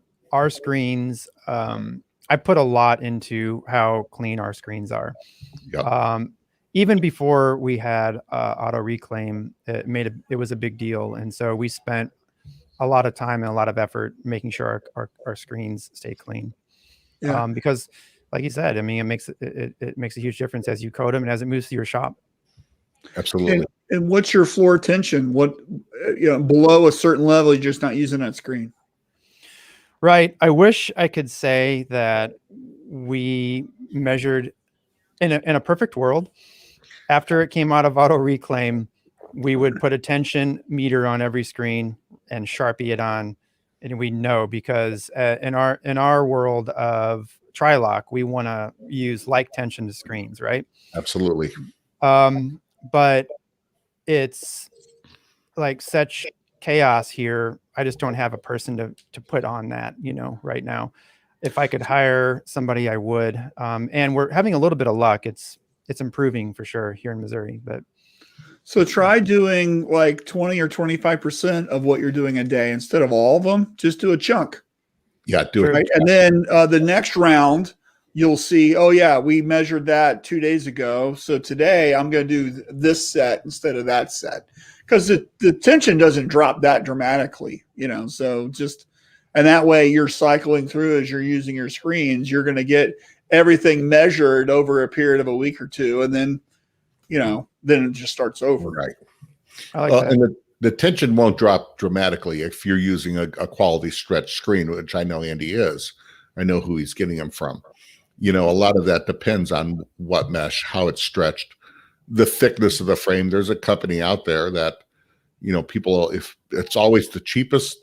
screens, I put a lot into how clean our screens are. Yep. Even before we had auto reclaim, it was a big deal, and so we spent a lot of time and a lot of effort making sure our screens stay clean. Yeah. Because, like you said, I mean, it makes a huge difference as you code them and as it moves through your shop. Absolutely. And what's your floor tension? What, below a certain level, you're just not using that screen. Right. I wish I could say that we measured in a perfect world. After it came out of auto reclaim, we would put a tension meter on every screen and Sharpie it on, and we know because in our world of Trilock, we want to use like tension to screens, right? Absolutely. But it's like such chaos here. I just don't have a person to put on that, right now. If I could hire somebody, I would. And we're having a little bit of luck. It's improving for sure here in Missouri, but. So try doing like 20 or 25% of what you're doing a day instead of all of them. Just do a chunk. Yeah, do it. Right? And then the next round, you'll see, oh, yeah, we measured that 2 days ago. So today I'm going to do this set instead of that set. Because the tension doesn't drop that dramatically, so just, and that way you're cycling through as you're using your screens, you're going to get everything measured over a period of a week or two. And then, then it just starts over. Right. I like that. And the tension won't drop dramatically if you're using a quality stretch screen, which I know Andy is. I know who he's getting them from. A lot of that depends on what mesh, how it's stretched, the thickness of the frame. There's a company out there that, people, if it's always the cheapest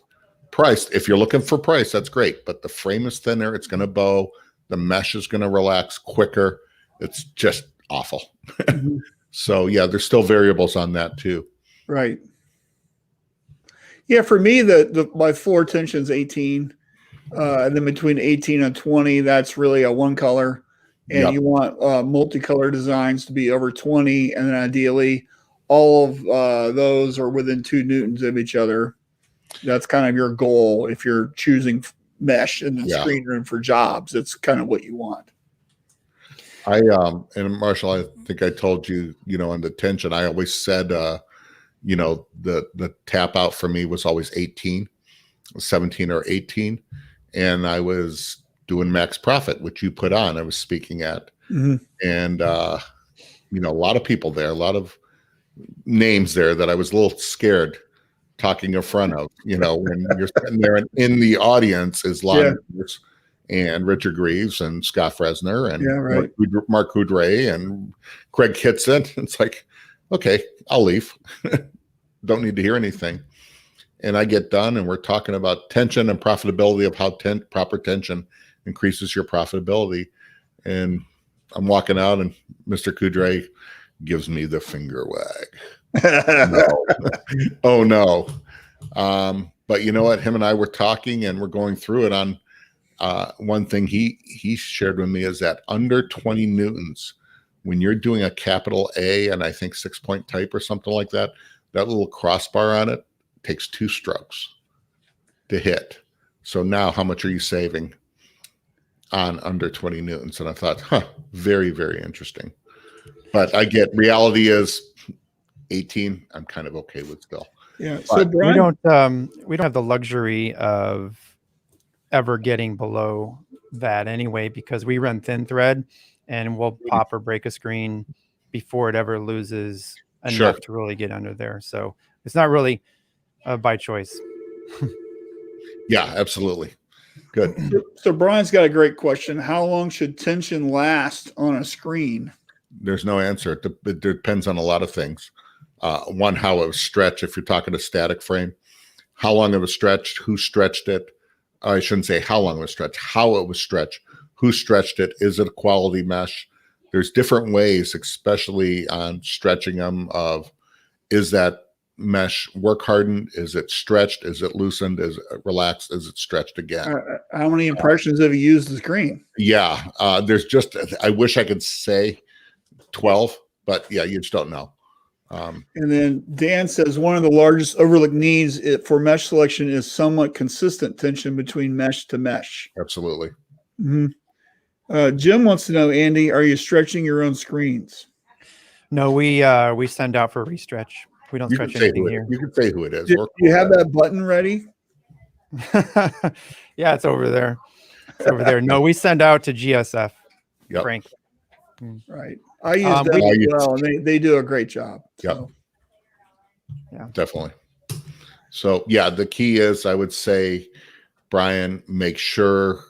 price, if you're looking for price, that's great. But the frame is thinner, it's going to bow, the mesh is going to relax quicker. It's just awful. Mm-hmm. So yeah, there's still variables on that too. Right. Yeah, for me, my floor tension is 18. And then between 18 and 20, that's really a one color. And you want multicolor designs to be over 20. And then ideally, all of those are within 2 newtons of each other. That's kind of your goal if you're choosing mesh in the screen room for jobs. It's kind of what you want. And Marshall, I think I told you, on the tension, I always said, the tap out for me was always 17 or 18. And I was doing max profit, which you put on, I was speaking at. Mm-hmm. And, a lot of people there, a lot of names there that I was a little scared talking in front of, when you're sitting there and in the audience is Lon and Richard Greaves and Scott Fresner and Mark Coudray and Craig Kitson. It's like, okay, I'll leave. Don't need to hear anything. And I get done and we're talking about tension and profitability of how proper tension increases your profitability. And I'm walking out and Mr. Coudray gives me the finger wag. No. Oh no. But you know what? Him and I were talking and we're going through it on one thing he shared with me is that under 20 newtons, when you're doing a capital A and I think 6-point type or something like that, that little crossbar on it takes 2 strokes to hit. So now how much are you saving on under 20 newtons? And I thought, very, very interesting. But I get reality is 18. I'm kind of okay with still. Yeah. So Brian, we don't have the luxury of ever getting below that anyway, because we run thin thread and we'll pop or break a screen before it ever loses enough to really get under there. So it's not really by choice. Yeah, absolutely. Good. So Brian's got a great question. How long should tension last on a screen? There's no answer. It depends on a lot of things. One, how it was stretched. If you're talking a static frame, how long it was stretched, who stretched it. I shouldn't say how long it was stretched, how it was stretched, who stretched it. Is it a quality mesh? There's different ways, especially on stretching them of, is that mesh work hardened? Is it stretched? Is it loosened? Is it relaxed? Is it stretched again? How many impressions have you used the screen? Yeah. There's just, I wish I could say 12, but yeah, you just don't know. And then Dan says one of the largest overlooked needs for mesh selection is somewhat consistent tension between mesh to mesh. Absolutely. Mm-hmm. Jim wants to know, Andy, are you stretching your own screens? No, we send out for restretch. We don't stretch anything here. You can say who it is. Do you have that button ready? Yeah, it's over there. It's over there. No, we send out to GSF. Yep. Frank. Right. I use them as well, and they do a great job. Yep. So. Yeah, definitely. So yeah, the key is, I would say, Brian, make sure,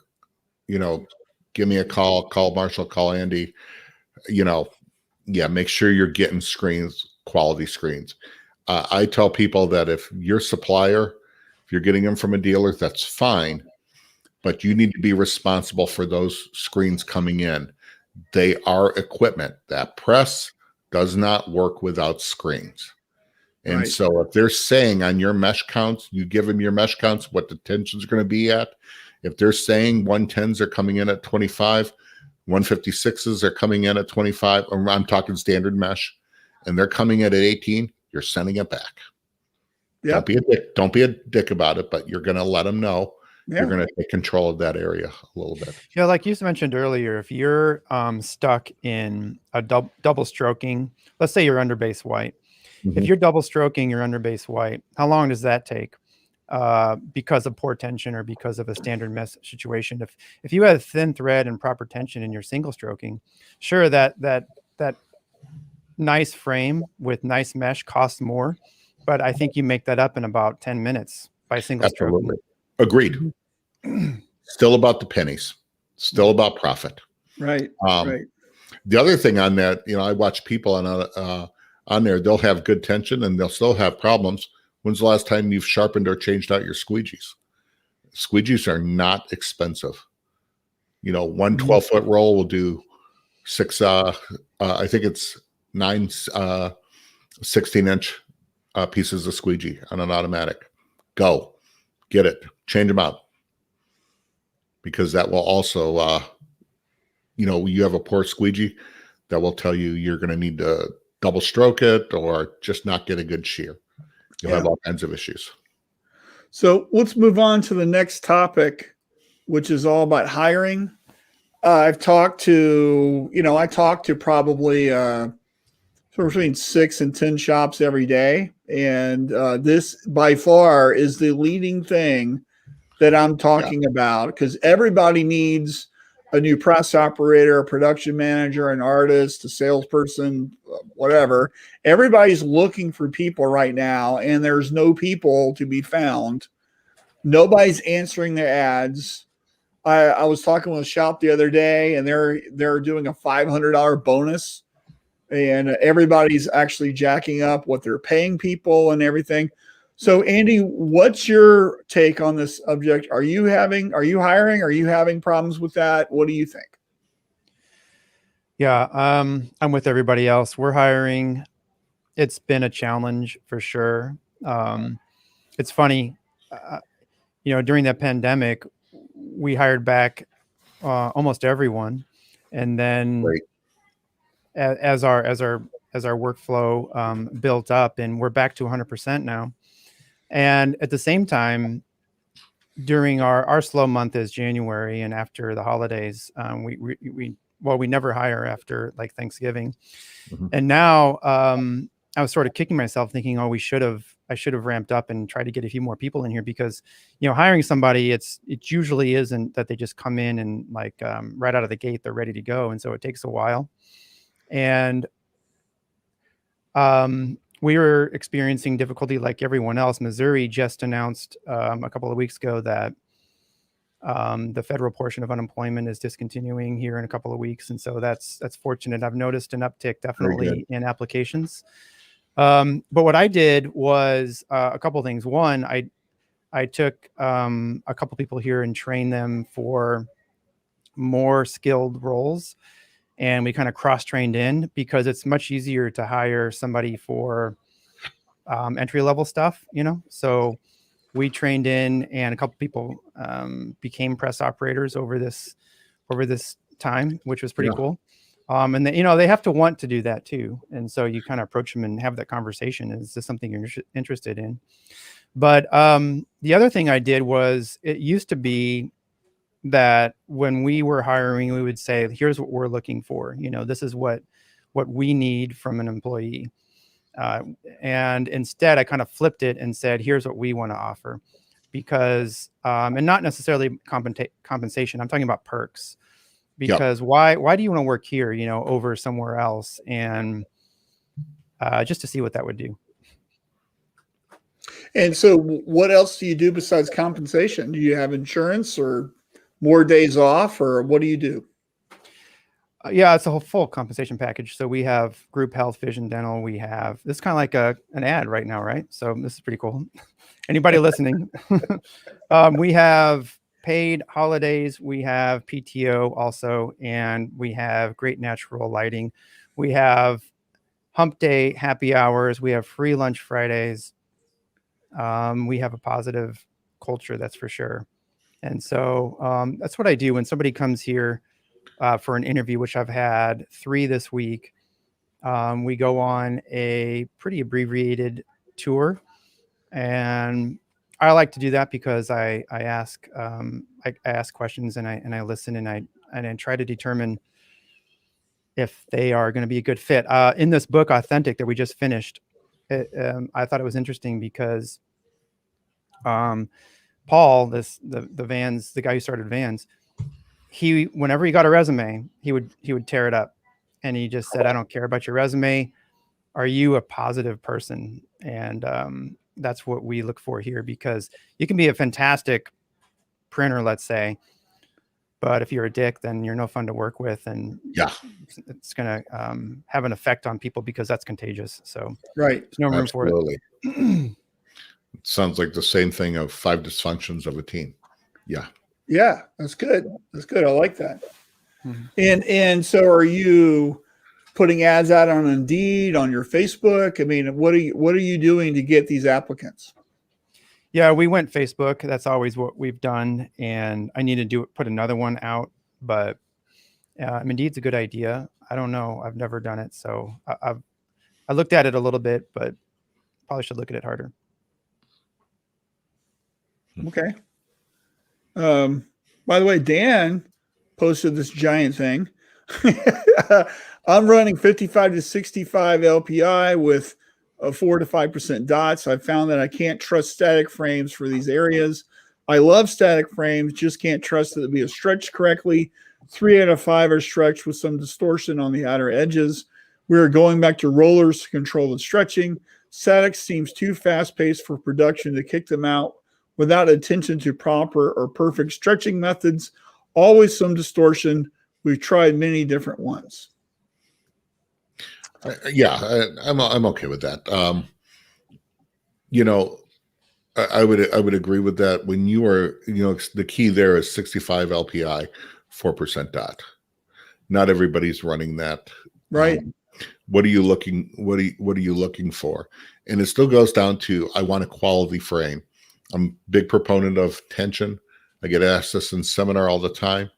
give me a call Marshall, call Andy, make sure you're getting screens, quality screens. I tell people that if your supplier, if you're getting them from a dealer, that's fine, but you need to be responsible for those screens coming in. They are equipment. That press does not work without screens. And Right. so if they're saying on your mesh counts, you give them your mesh counts, what the tension's going to be at. If they're saying 110s are coming in at 25, 156s are coming in at 25, or I'm talking standard mesh, and they're coming in at 18, you're sending it back. Yep. Don't be a dick. Don't be a dick about it, but you're going to let them know. Yeah. You're going to take control of that area a little bit. Yeah, like you mentioned earlier, if you're stuck in a double stroking, let's say you're under base white. If you're double stroking your under base white, how long does that take? Because of poor tension or because of a standard mesh situation. If you have thin thread and proper tension in your single stroking, sure, that nice frame with nice mesh costs more, but I think you make that up in about 10 minutes by single stroking. Agreed. Still about the pennies. Still about profit. Right. Right. The other thing on that, I watch people on there, they'll have good tension and they'll still have problems. When's the last time you've sharpened or changed out your squeegees? Squeegees are not expensive. 1 12-foot roll will do 6, I think it's 9 16-inch pieces of squeegee on an automatic. Go. Get it. Change them out. Because that will also, you have a poor squeegee, that will tell you you're going to need to double stroke it or just not get a good shear. You'll have all kinds of issues. So let's move on to the next topic, which is all about hiring. I've talked to, I talk to probably between 6 and 10 shops every day. And this by far is the leading thing that I'm talking about, because everybody needs a new press operator, a production manager, an artist, a salesperson, whatever. Everybody's looking for people right now, and there's no people to be found. Nobody's answering their ads. I was talking with a shop the other day, and they're doing a $500 bonus, and everybody's actually jacking up what they're paying people and everything. So, Andy, what's your take on this subject? Are you hiring? Are you having problems with that? What do you think? Yeah, I'm with everybody else. We're hiring. It's been a challenge for sure. It's funny, during that pandemic, we hired back almost everyone, and then as our workflow built up, and we're back to 100% now. And at the same time, during our slow month is January, and after the holidays, we never hire after like Thanksgiving. And now I was sort of kicking myself thinking, I should have ramped up and tried to get a few more people in here, because, hiring somebody, it usually isn't that they just come in and like right out of the gate, they're ready to go. And so it takes a while. And we were experiencing difficulty like everyone else. Missouri just announced a couple of weeks ago that the federal portion of unemployment is discontinuing here in a couple of weeks. And so that's fortunate. I've noticed an uptick definitely in applications. But what I did was a couple of things. One, I took a couple people here and trained them for more skilled roles. And we kind of cross-trained in, because it's much easier to hire somebody for entry-level stuff, So we trained in, and a couple people became press operators over this time, which was pretty cool. And they have to want to do that too. And so you kind of approach them and have that conversation. Is this something you're interested in? But the other thing I did was, it used to be that when we were hiring, we would say, here's what we're looking for. This is what we need from an employee. And instead I kind of flipped it and said, here's what we want to offer, because, and not necessarily compensation. I'm talking about perks, because why do you want to work here, over somewhere else? And just to see what that would do. And so what else do you do besides compensation? Do you have insurance or more days off, or what do you do? Yeah, it's a whole full compensation package. So we have group health, vision, dental. We have this kind of like an ad right now, right? So this is pretty cool. Anybody listening? We have paid holidays. We have PTO also, and we have great natural lighting. We have hump day happy hours. We have free lunch Fridays. We have a positive culture, that's for sure. And so that's what I do when somebody comes here for an interview, which I've had 3 this week. We go on a pretty abbreviated tour, and I like to do that because I ask questions, and I listen, and I try to determine if they are going to be a good fit. In this book, Authentic, that we just finished, I thought it was interesting because Paul, the guy who started Vans, whenever he got a resume, he would tear it up, and he just said, "I don't care about your resume. Are you a positive person?" And that's what we look for here, because you can be a fantastic printer, let's say, but if you're a dick, then you're no fun to work with, and Yeah, it's going to have an effect on people, because that's contagious. So Right. there's no room absolutely. for it. It sounds like the same thing of 5 dysfunctions of a team. Yeah. Yeah, that's good. That's good. I like that. Mhm. And so are you putting ads out on Indeed, on your Facebook? I mean, what are you doing to get these applicants? Yeah, we went Facebook. That's always what we've done, and I need to put another one out, but Indeed's a good idea. I don't know. I've never done it, so I looked at it a little bit, but probably should look at it harder. Okay. By the way, Dan posted this giant thing. I'm running 55 to 65 LPI with a 4 to 5% dots. I found that I can't trust static frames for these areas. I love static frames, just can't trust that they'll be stretched correctly. 3 out of 5 are stretched with some distortion on the outer edges. We are going back to rollers to control the stretching. Static seems too fast-paced for production to kick them out without attention to proper or perfect stretching methods. Always some distortion. We've tried many different ones. I'm okay with that. You know, I would agree with that. When you are, the key there is 65 LPI, 4% dot. Not everybody's running that. Right. What are you looking for? And it still goes down to, I want a quality frame. I'm a big proponent of tension. I get asked this in seminar all the time.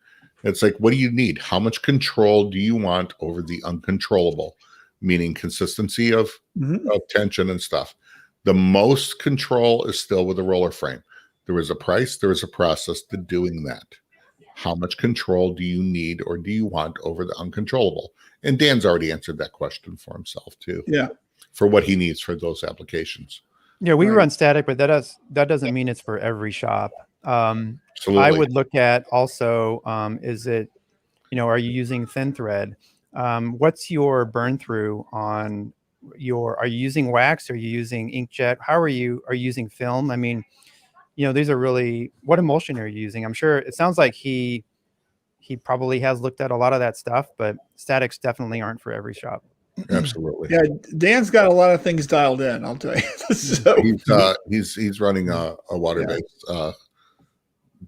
It's like, what do you need? How much control do you want over the uncontrollable? Meaning consistency of tension and stuff. The most control is still with a roller frame. There is a price, there is a process to doing that. How much control do you need or do you want over the uncontrollable? And Dan's already answered that question for himself too. Yeah. For what he needs for those applications. Yeah, we run static, but that doesn't mean it's for every shop. Absolutely. I would look at also, is it, are you using thin thread? What's your burn through on are you using wax? Are you using inkjet? Are you using film? I mean, these are really, what emulsion are you using? I'm sure it sounds like he probably has looked at a lot of that stuff, but statics definitely aren't for every shop. Absolutely. Yeah, Dan's got a lot of things dialed in, I'll tell you. So, he's running a water-based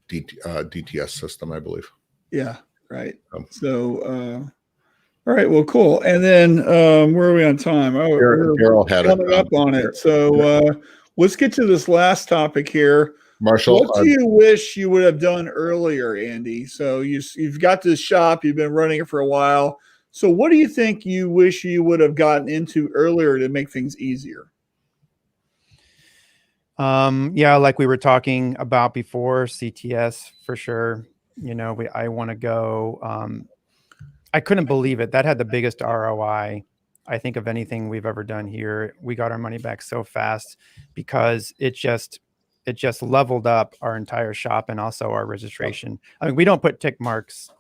DTS system, I believe. Yeah, right. So, all right, well, cool. And then where are we on time? Oh, Carol had coming up on it. So let's get to this last topic here. Marshall, what do you wish you would have done earlier, Andy? So you've got this shop, you've been running it for a while. So what do you think you wish you would have gotten into earlier to make things easier? Yeah, like we were talking about before, CTS for sure. I want to go. I couldn't believe it. That had the biggest ROI, I think, of anything we've ever done here. We got our money back so fast because it just leveled up our entire shop and also our registration. I mean, we don't put tick marks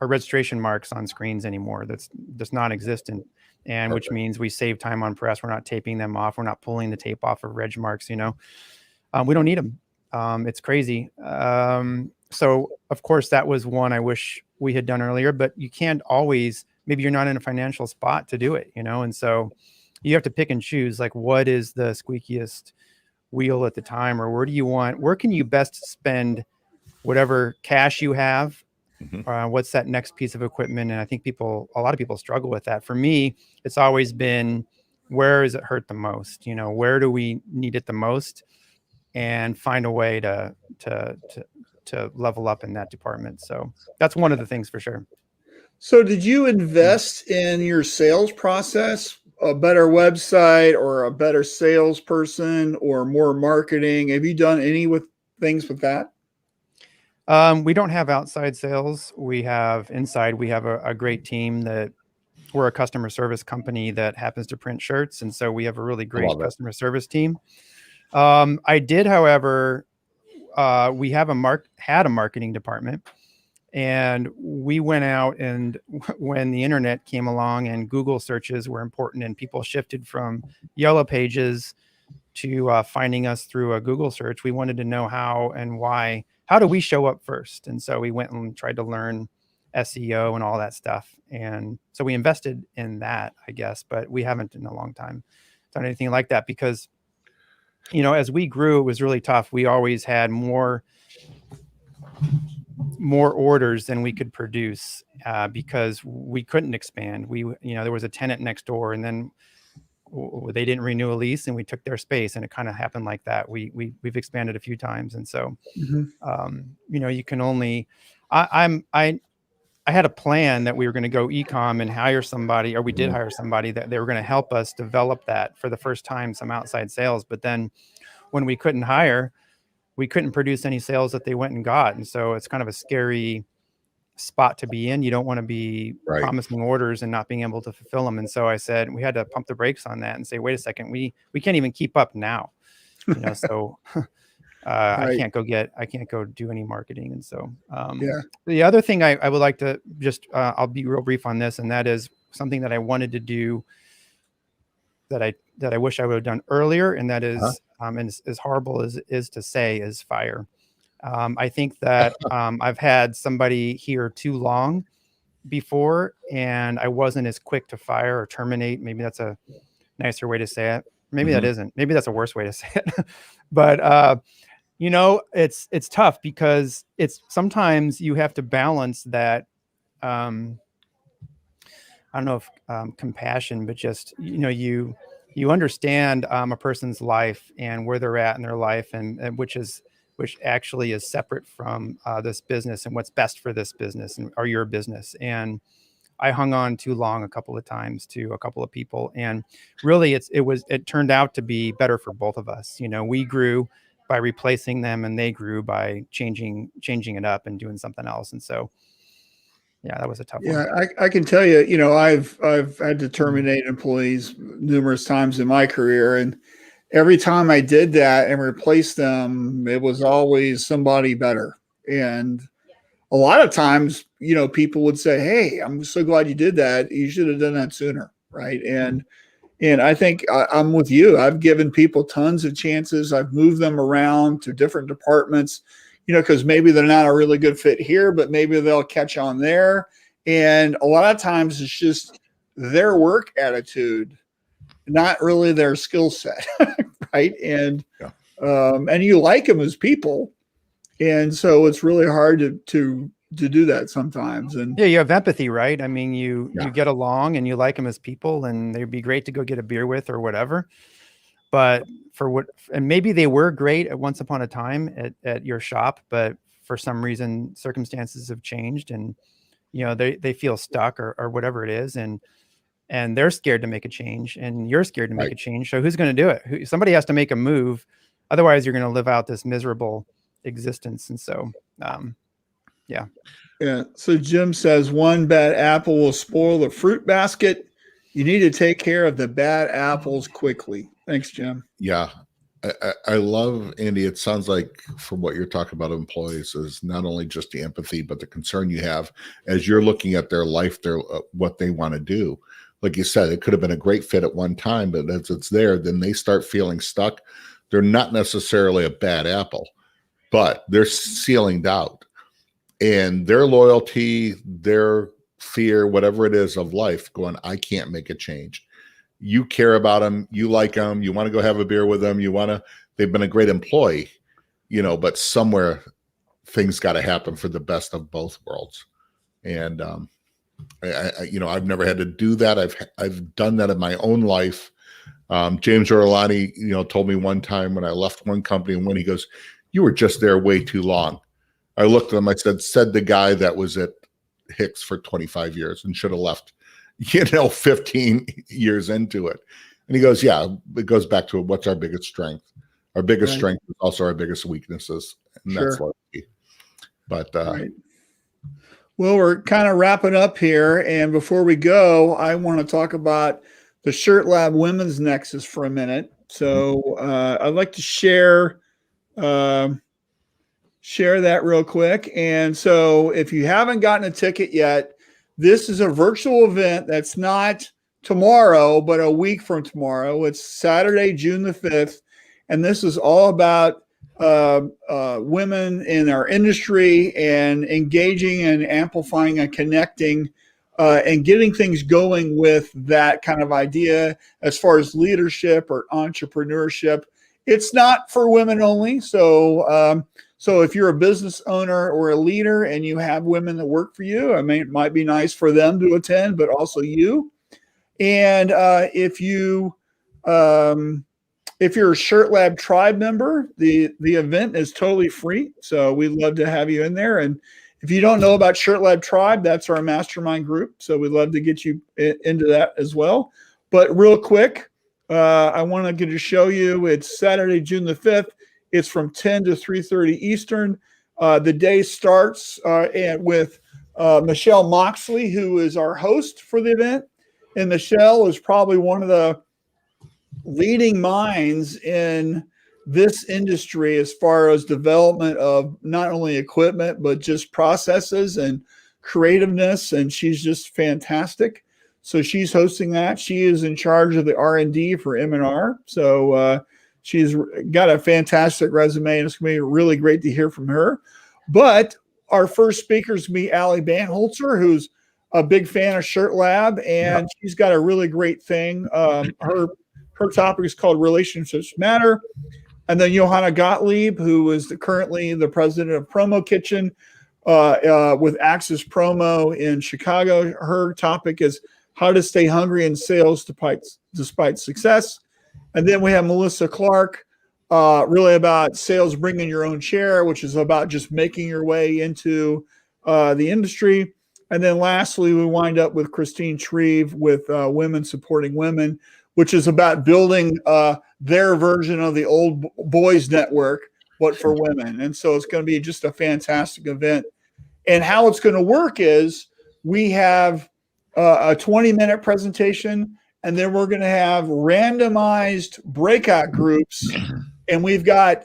or registration marks on screens anymore. That's non-existent. And which means we save time on press. We're not taping them off. We're not pulling the tape off of reg marks, we don't need them. It's crazy. So of course that was one I wish we had done earlier, but you can't always, maybe you're not in a financial spot to do it, and so you have to pick and choose, like, what is the squeakiest wheel at the time, or where can you best spend whatever cash you have? What's that next piece of equipment? And I think a lot of people struggle with that. For me, it's always been, where does it hurt the most? Where do we need it the most? And find a way to level up in that department. So that's one of the things for sure. So did you invest in your sales process, a better website or a better salesperson or more marketing? Have you done any things with that? We don't have outside sales. We have inside. We have a great team that we're a customer service company that happens to print shirts. And so we have a really great customer service team. I did, however, we have had a marketing department, and we went out, and when the internet came along and Google searches were important and people shifted from Yellow Pages to finding us through a Google search, we wanted to know how and why. How do we show up first? And so we went and tried to learn SEO and all that stuff. And so we invested in that, I guess, but we haven't in a long time done anything like that because, as we grew, it was really tough. We always had more orders than we could produce because we couldn't expand. There was a tenant next door, and then they didn't renew a lease, and we took their space, and it kind of happened like that. We've expanded a few times, and so you can only. I had a plan that we were going to go e-com and hire somebody, or we did hire somebody that they were going to help us develop that for the first time, some outside sales. But then when we couldn't hire, we couldn't produce any sales that they went and got. And so it's kind of a scary spot to be in. You don't want to be promising orders and not being able to fulfill them. And so I said, we had to pump the brakes on that and say, wait a second, we can't even keep up now. So I can't go do any marketing. And so the other thing I would like to just, I'll be real brief on this. And that is something that I wanted to do that I wish I would have done earlier. And that is, and as horrible as it is to say, is fire. I think that I've had somebody here too long before, and I wasn't as quick to fire or terminate. Maybe that's a nicer way to say it. Maybe that isn't. Maybe that's a worse way to say it. But it's tough because it's sometimes you have to balance that. I don't know if compassion, but just you understand a person's life and where they're at in their life, and which actually is separate from this business and what's best for this business or your business. And I hung on too long a couple of times to a couple of people, and really it turned out to be better for both of us. We grew by replacing them, and they grew by changing it up and doing something else. And so, yeah, that was a tough one. Yeah, I can tell you, I've had to terminate employees numerous times in my career, and every time I did that and replaced them, it was always somebody better. And a lot of times, people would say, "Hey, I'm so glad you did that. You should have done that sooner." Right. And I think I'm with you. I've given people tons of chances. I've moved them around to different departments, because maybe they're not a really good fit here, but maybe they'll catch on there. And a lot of times it's just their work attitude, not really their skill set. Right. And you like them as people. And so it's really hard to do that sometimes. And yeah, you have empathy, right? I mean, you get along and you like them as people, and they'd be great to go get a beer with or whatever. But and maybe they were great at once upon a time at your shop, but for some reason circumstances have changed, and they feel stuck or whatever it is, and they're scared to make a change, and you're scared to make a change. So who's going to do it? Somebody has to make a move. Otherwise, you're going to live out this miserable existence. And so, yeah. So Jim says one bad apple will spoil the fruit basket. You need to take care of the bad apples quickly. Thanks, Jim. Yeah. I love, Andy, it sounds like from what you're talking about employees is not only just the empathy, but the concern you have as you're looking at their life, what they want to do. Like you said, it could have been a great fit at one time, but as it's there, then they start feeling stuck. They're not necessarily a bad apple, but they're ceilinged out. and their loyalty, their fear, whatever it is of life, going, I can't make a change. You care about them, you like them, you want to go have a beer with them, they've been a great employee, but somewhere things got to happen for the best of both worlds. And I've never had to do that. I've done that in my own life. James Orlani, told me one time when I left one company, and when he goes, you were just there way too long. I looked at him, I said the guy that was at Hicks for 25 years and should have left, 15 years into it. And he goes, yeah, it goes back to what's our biggest strength. Our biggest strength is also our biggest weaknesses. And that's loyalty. But, well, we're kind of wrapping up here. And before we go, I want to talk about the Shirt Lab Women's Nexus for a minute. So I'd like to share that real quick. And so if you haven't gotten a ticket yet, this is a virtual event that's not tomorrow, but a week from tomorrow. It's Saturday, June the 5th. And this is all about women in our industry and engaging and amplifying and connecting and getting things going with that kind of idea as far as leadership or entrepreneurship. It's not for women only. So if you're a business owner or a leader and you have women that work for you, it might be nice for them to attend, but also you. And if you're a Shirt Lab Tribe member, the event is totally free. So we'd love to have you in there. And if you don't know about Shirt Lab Tribe, that's our mastermind group. So we'd love to get you into that as well. But real quick, I want to show you, it's Saturday, June the 5th. It's from 10 to 3:30 Eastern. The day starts with Michelle Moxley, who is our host for the event. And Michelle is probably one of the leading minds in this industry as far as development of not only equipment, but just processes and creativeness. And she's just fantastic. So she's hosting that. She is in charge of the R&D for M&R. So she's got a fantastic resume, and it's going to be really great to hear from her. But our first speaker is going to be Allie Banholzer, who's a big fan of Shirt Lab, and she's got a really great thing. Her topic is called Relationships Matter. And then Johanna Gottlieb, who is currently the president of Promo Kitchen with Axis Promo in Chicago. Her topic is how to stay hungry in sales despite success. And then we have Melissa Clark, really about sales bringing your own chair, which is about just making your way into the industry. And then lastly, we wind up with Christine Shreve with Women Supporting Women, which is about building their version of the old boys network, but for women. And so it's going to be just a fantastic event. And how it's going to work is we have a 20-minute presentation, and then we're going to have randomized breakout groups. And we've got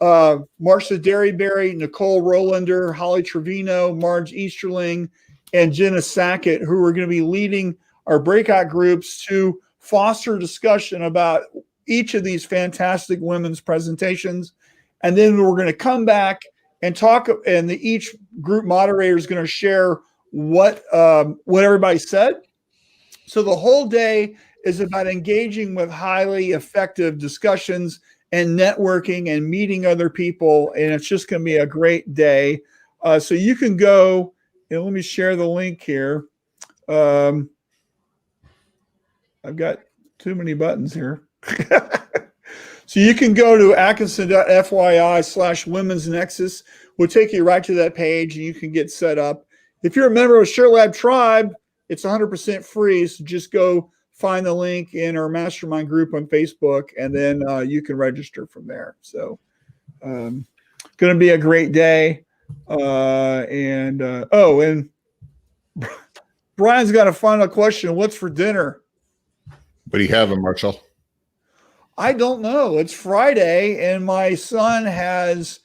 Marcia Derryberry, Nicole Rolander, Holly Trevino, Marge Easterling, and Jenna Sackett, who are going to be leading our breakout groups to foster discussion about each of these fantastic women's presentations. And then we're going to come back and talk, and each group moderator is going to share what everybody said. So the whole day is about engaging with highly effective discussions and networking and meeting other people. And it's just going to be a great day. So you can go, and let me share the link here. I've got too many buttons here. So you can go to atkinson.fyi/women's nexus. We'll take you right to that page, and you can get set up. If you're a member of Shirt Lab Tribe, it's 100% free. So just go find the link in our mastermind group on Facebook, and then you can register from there. So going to be a great day. And Brian's got a final question. What's for dinner? What do you have, Marshall? I don't know. It's Friday, and my son has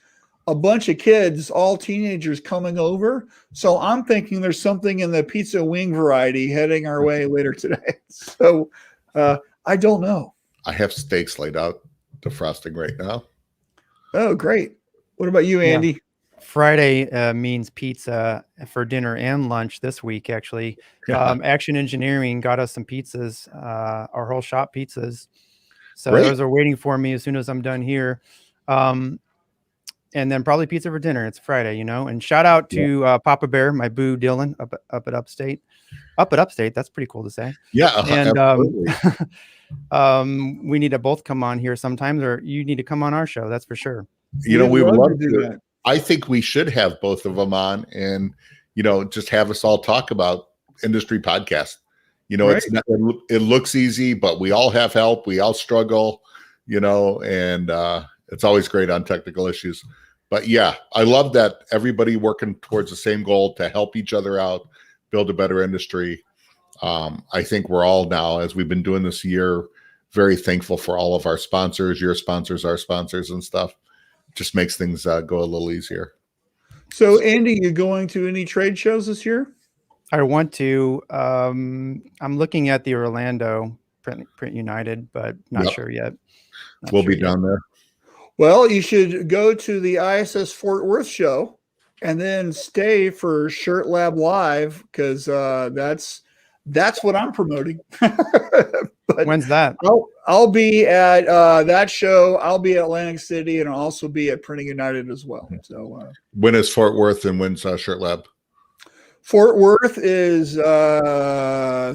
a bunch of kids, all teenagers, coming over. So I'm thinking there's something in the pizza wing variety heading our way later today. So I don't know. I have steaks laid out, defrosting right now. Oh, great. What about you, Andy? Friday means pizza for dinner and lunch this week, actually. Action Engineering got us some pizzas, our whole shop pizzas. So Great. those are waiting for me as soon as I'm done here. And then probably pizza for dinner. It's Friday, you know. And shout out to Papa Bear, my boo Dylan up at Upstate. Up at Upstate, that's pretty cool to say. Yeah, And absolutely. we need to both come on here sometimes, or you need to come on our show. That's for sure. You know, we would love to do that. I think we should have both of them on and, you know, just have us all talk about industry podcast. You know, Right. it looks easy, but we all have help. We all struggle, you know, and it's always great on technical issues. But yeah, I love that everybody working towards the same goal to help each other out, build a better industry. I think we're all now, as we've been doing this year, very thankful for all of our sponsors, your sponsors, our sponsors and stuff. Just makes things go a little easier. So, Andy, you going to any trade shows this year? I want to. I'm looking at the Orlando Print United, but not sure yet. We'll be down there. Well, you should go to the ISS Fort Worth show and then stay for Shirt Lab Live, because that's what I'm promoting. But when's that? I'll be at that show. I'll be at Atlantic City, and I'll also be at Printing United as well. So when is Fort Worth and when's Shirt Lab? Fort Worth is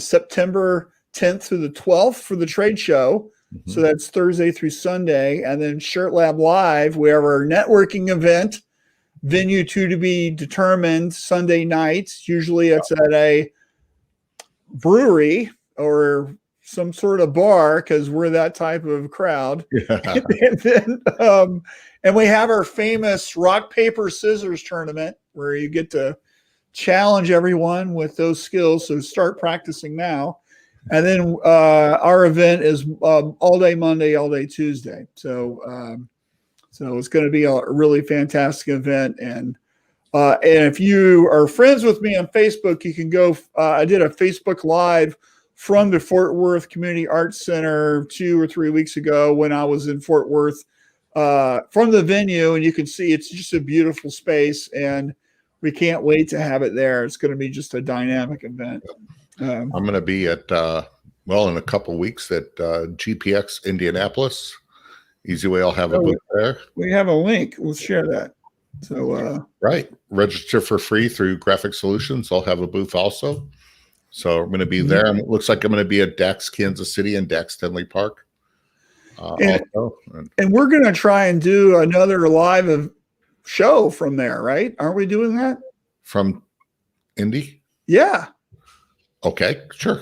September 10th through the 12th for the trade show. Mm-hmm. So that's Thursday through Sunday. And then Shirt Lab Live, we have our networking event, venue to be determined, Sunday nights. Usually it's at a brewery or some sort of bar, because we're that type of crowd. Yeah. And we have our famous rock, paper, scissors tournament where you get to challenge everyone with those skills. So start practicing now. And then our event is all day Monday, all day Tuesday. So it's going to be a really fantastic event. And if you are friends with me on Facebook, you can go. I did a Facebook Live from the Fort Worth Community Arts Center 2 or 3 weeks ago when I was in Fort Worth from the venue, and you can see it's just a beautiful space, and we can't wait to have it there. It's going to be just a dynamic event. I'm going to be at, in a couple of weeks at GPX Indianapolis. Easy Way, I'll have a booth there. We have a link. Let's share that. So right. Register for free through Graphic Solutions. I'll have a booth also. So I'm going to be there. And it looks like I'm going to be at DAX Kansas City and DAX Tinley Park. And we're going to try and do another live show from there, right? Aren't we doing that? From Indy? Yeah. Okay, sure.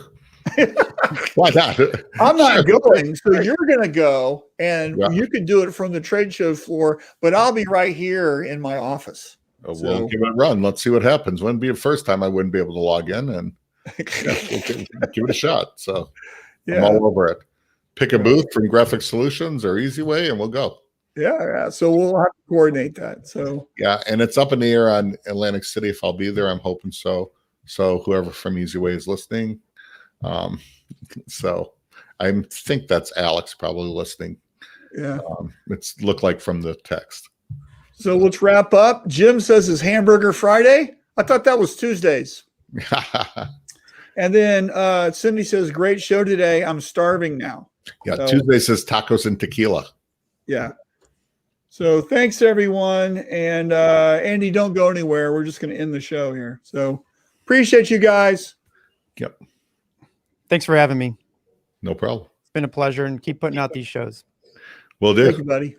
Why not? I'm not going, so you're going to go, and you can do it from the trade show floor, but I'll be right here in my office. We'll give it a run. Let's see what happens. Wouldn't be the first time I wouldn't be able to log in, and we'll give it a shot. So I'm all over it. Pick a booth from Graphic Solutions or Easy Way, and we'll go. Yeah. So we'll have to coordinate that. So and it's up in the air on Atlantic City if I'll be there. I'm hoping so. So whoever from Easy Way is listening. So I think that's Alex probably listening. Yeah. It's looked like from the text. So let's wrap up. Jim says it's Hamburger Friday. I thought that was Tuesdays. And then Cindy says, great show today. I'm starving now. Yeah. So, Tuesday says tacos and tequila. Yeah. So thanks everyone. And Andy, don't go anywhere. We're just going to end the show here. So appreciate you guys. Yep. Thanks for having me. No problem. It's been a pleasure, and keep putting out these shows. Will do. Thank you, buddy.